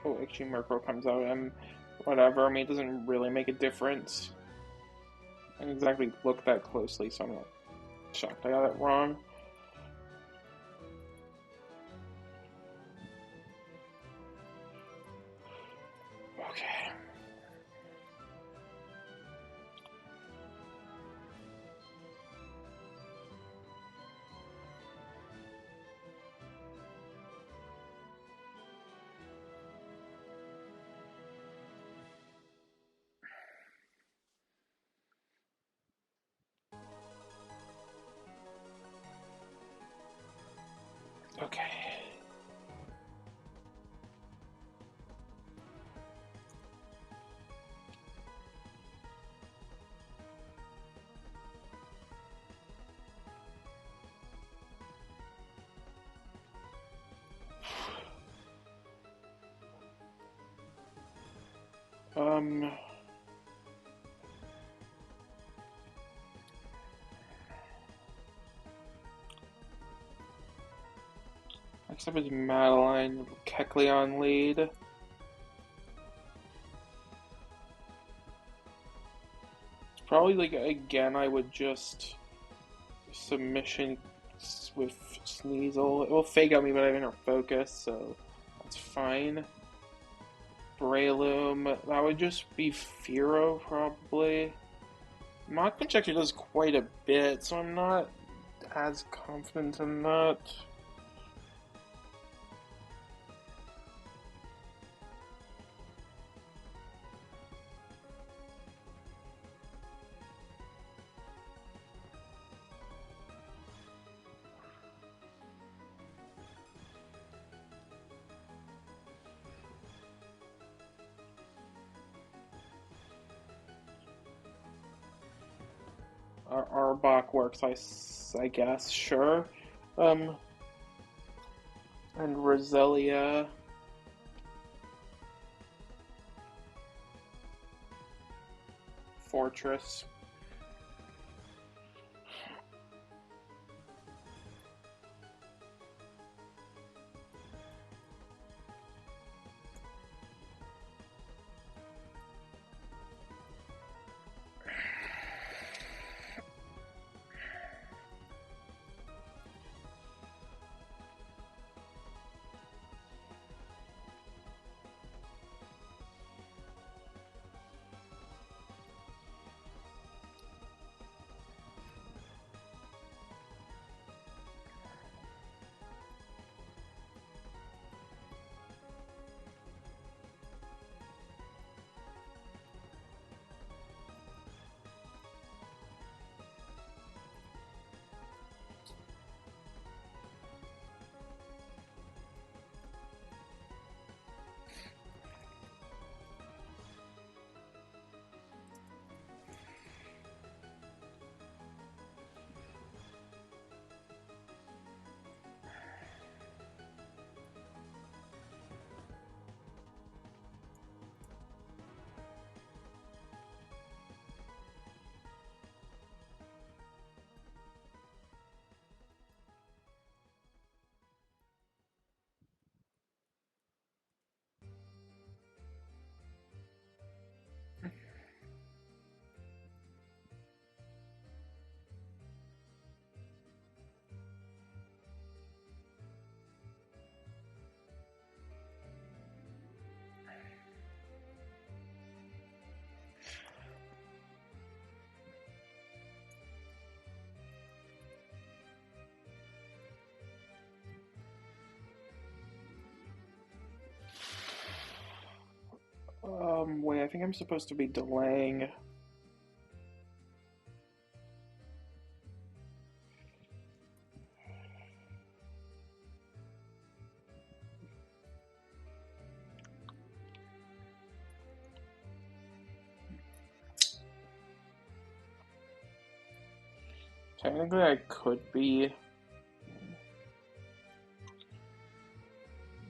Oh, actually, Murkrow comes out and whatever. I mean, it doesn't really make a difference. I didn't exactly look that closely, so I'm not shocked I got it wrong. Okay. Okay. Um, Next up is Madeline, Kecleon lead. Probably, like, again, I would just submission with Sneasel. It will fake out me, but I have inner focus, so that's fine. Breloom, that would just be Fearow, probably. Mach Punch actually does quite a bit, so I'm not as confident in that. Arbok works, I guess, sure. Um, and Roselia. Fortress. Wait, I think I'm supposed to be delaying. Technically, I could be.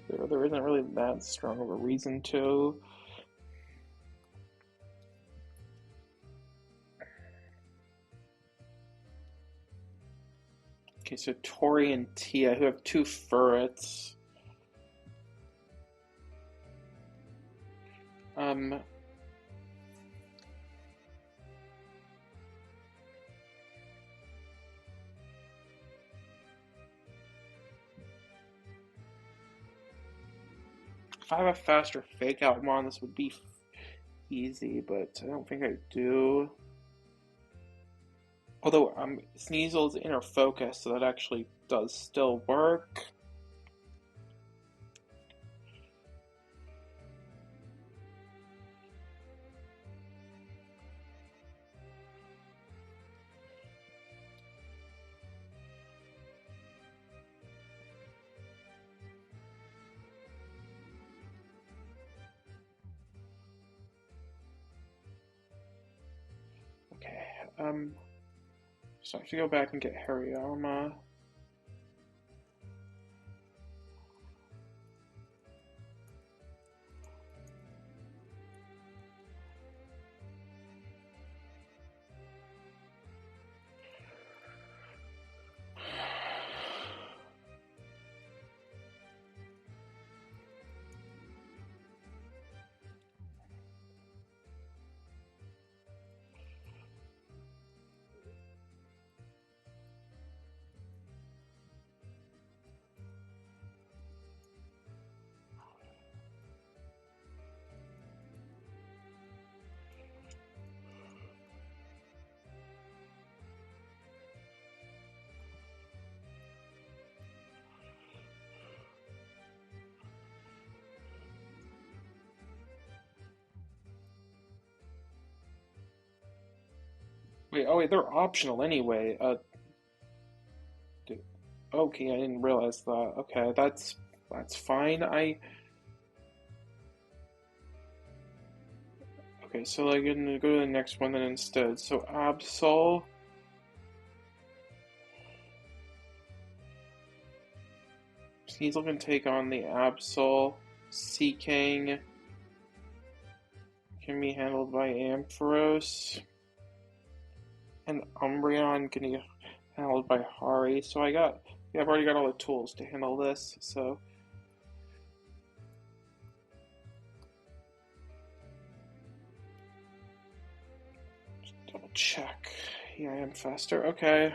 There isn't really that strong of a reason to. Okay, so Tori and Tia, who have two Furrets. Um, if I have a faster fake out mon, this would be easy, but I don't think I do. Although Sneasel's inner focus, so that actually does still work. Okay, so I have to go back and get Hariyama. Wait, oh wait, they're optional anyway. Okay, I didn't realize that. Okay, that's fine. Okay, so I'm gonna go to the next one then instead. So Absol. Sneasel can take on the Absol. Seeking can be handled by Ampharos. And Umbreon can be handled by Hari. So yeah, I've already got all the tools to handle this, so. Just double check. Yeah, I am faster. Okay.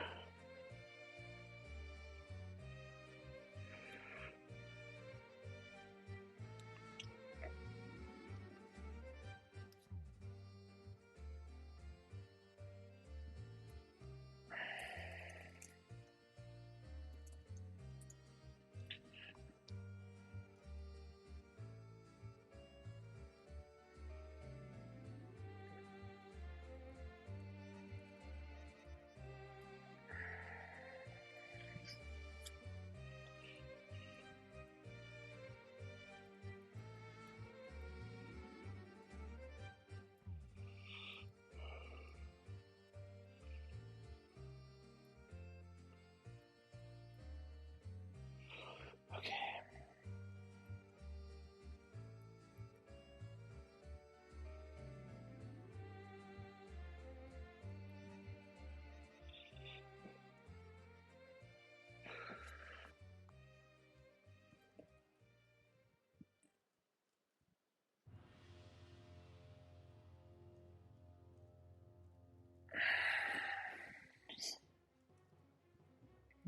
Okay.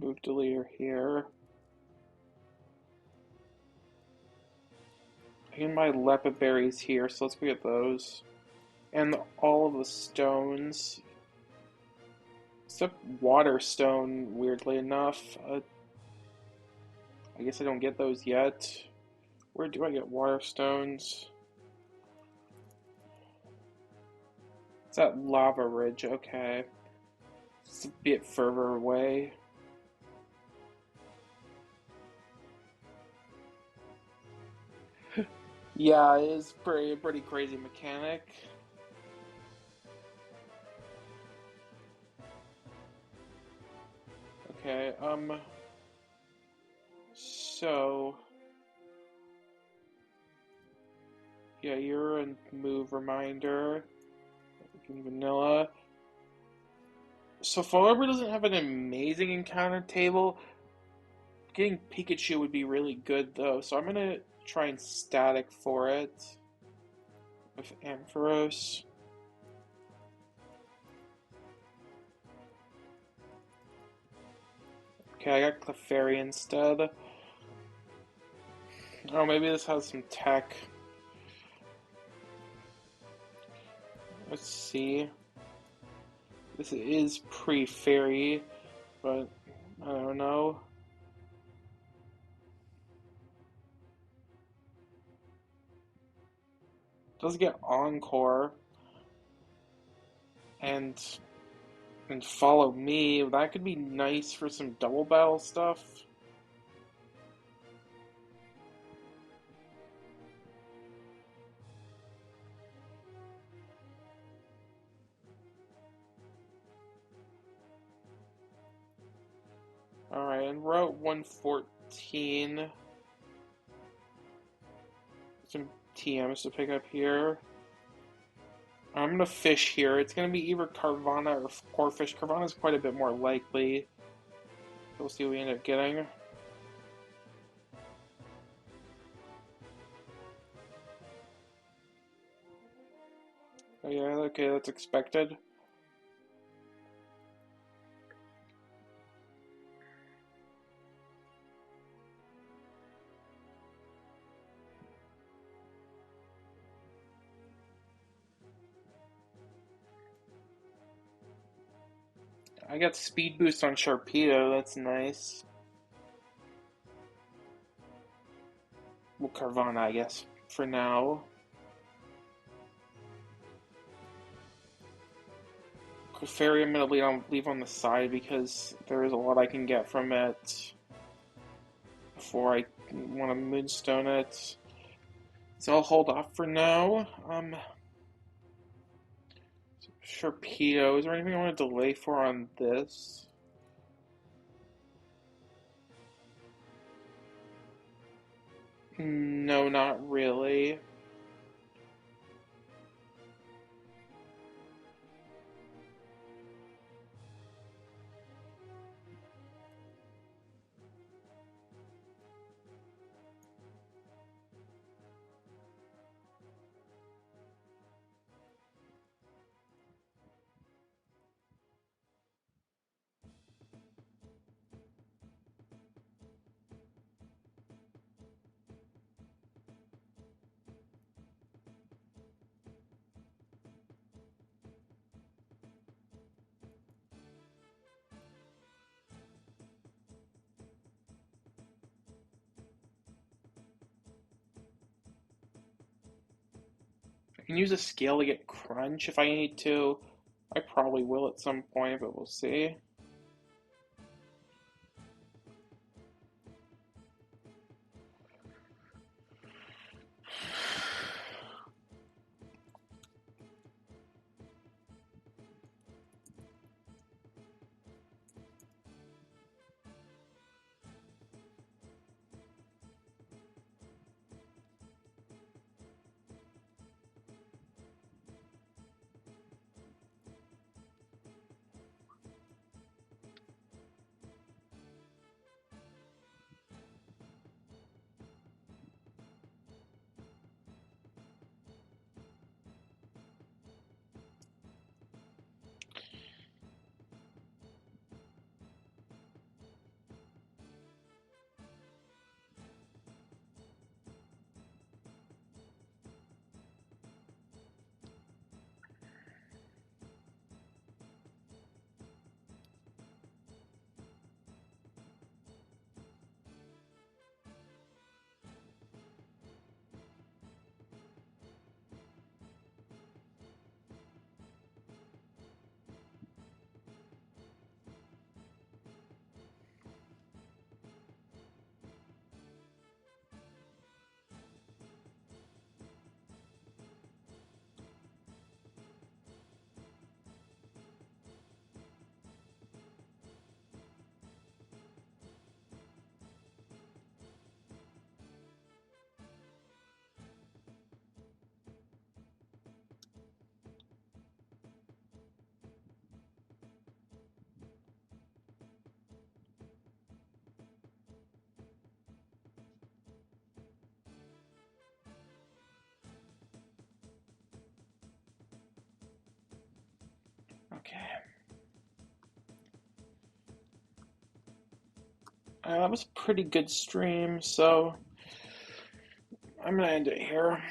Move deleter here. I can buy Lepa berries here, so let's go get those. And all of the stones. Except Waterstone, weirdly enough. I guess I don't get those yet. Where do I get Waterstones? It's at Lava Ridge, okay. It's a bit further away. Yeah, it is pretty crazy mechanic. Okay, so yeah, you're a move reminder. Vanilla. So Fallover doesn't have an amazing encounter table. Getting Pikachu would be really good though, so I'm gonna try and static for it. with Ampharos. Okay, I got Clefairy instead. Oh, maybe this has some tech. Let's see. This is pre-fairy, but I don't know. It does get Encore and Follow Me. That could be nice for some double battle stuff. Alright, and Route 114. Some TMs to pick up here. I'm gonna fish here. It's gonna be either Carvana or Corphish. Carvana's quite a bit more likely. We'll see what we end up getting. Oh yeah, okay, that's expected. I got speed boost on Sharpedo, that's nice. Well, Carvana, I guess, for now. Clefairy, I'm gonna leave on the side because there is a lot I can get from it before I want to Moonstone it. So I'll hold off for now. Sharpedo, is there anything I want to delay for on this? No, not really. I can use a scale to get Crunch if I need to. I probably will at some point, but we'll see. That was a pretty good stream, so I'm gonna end it here.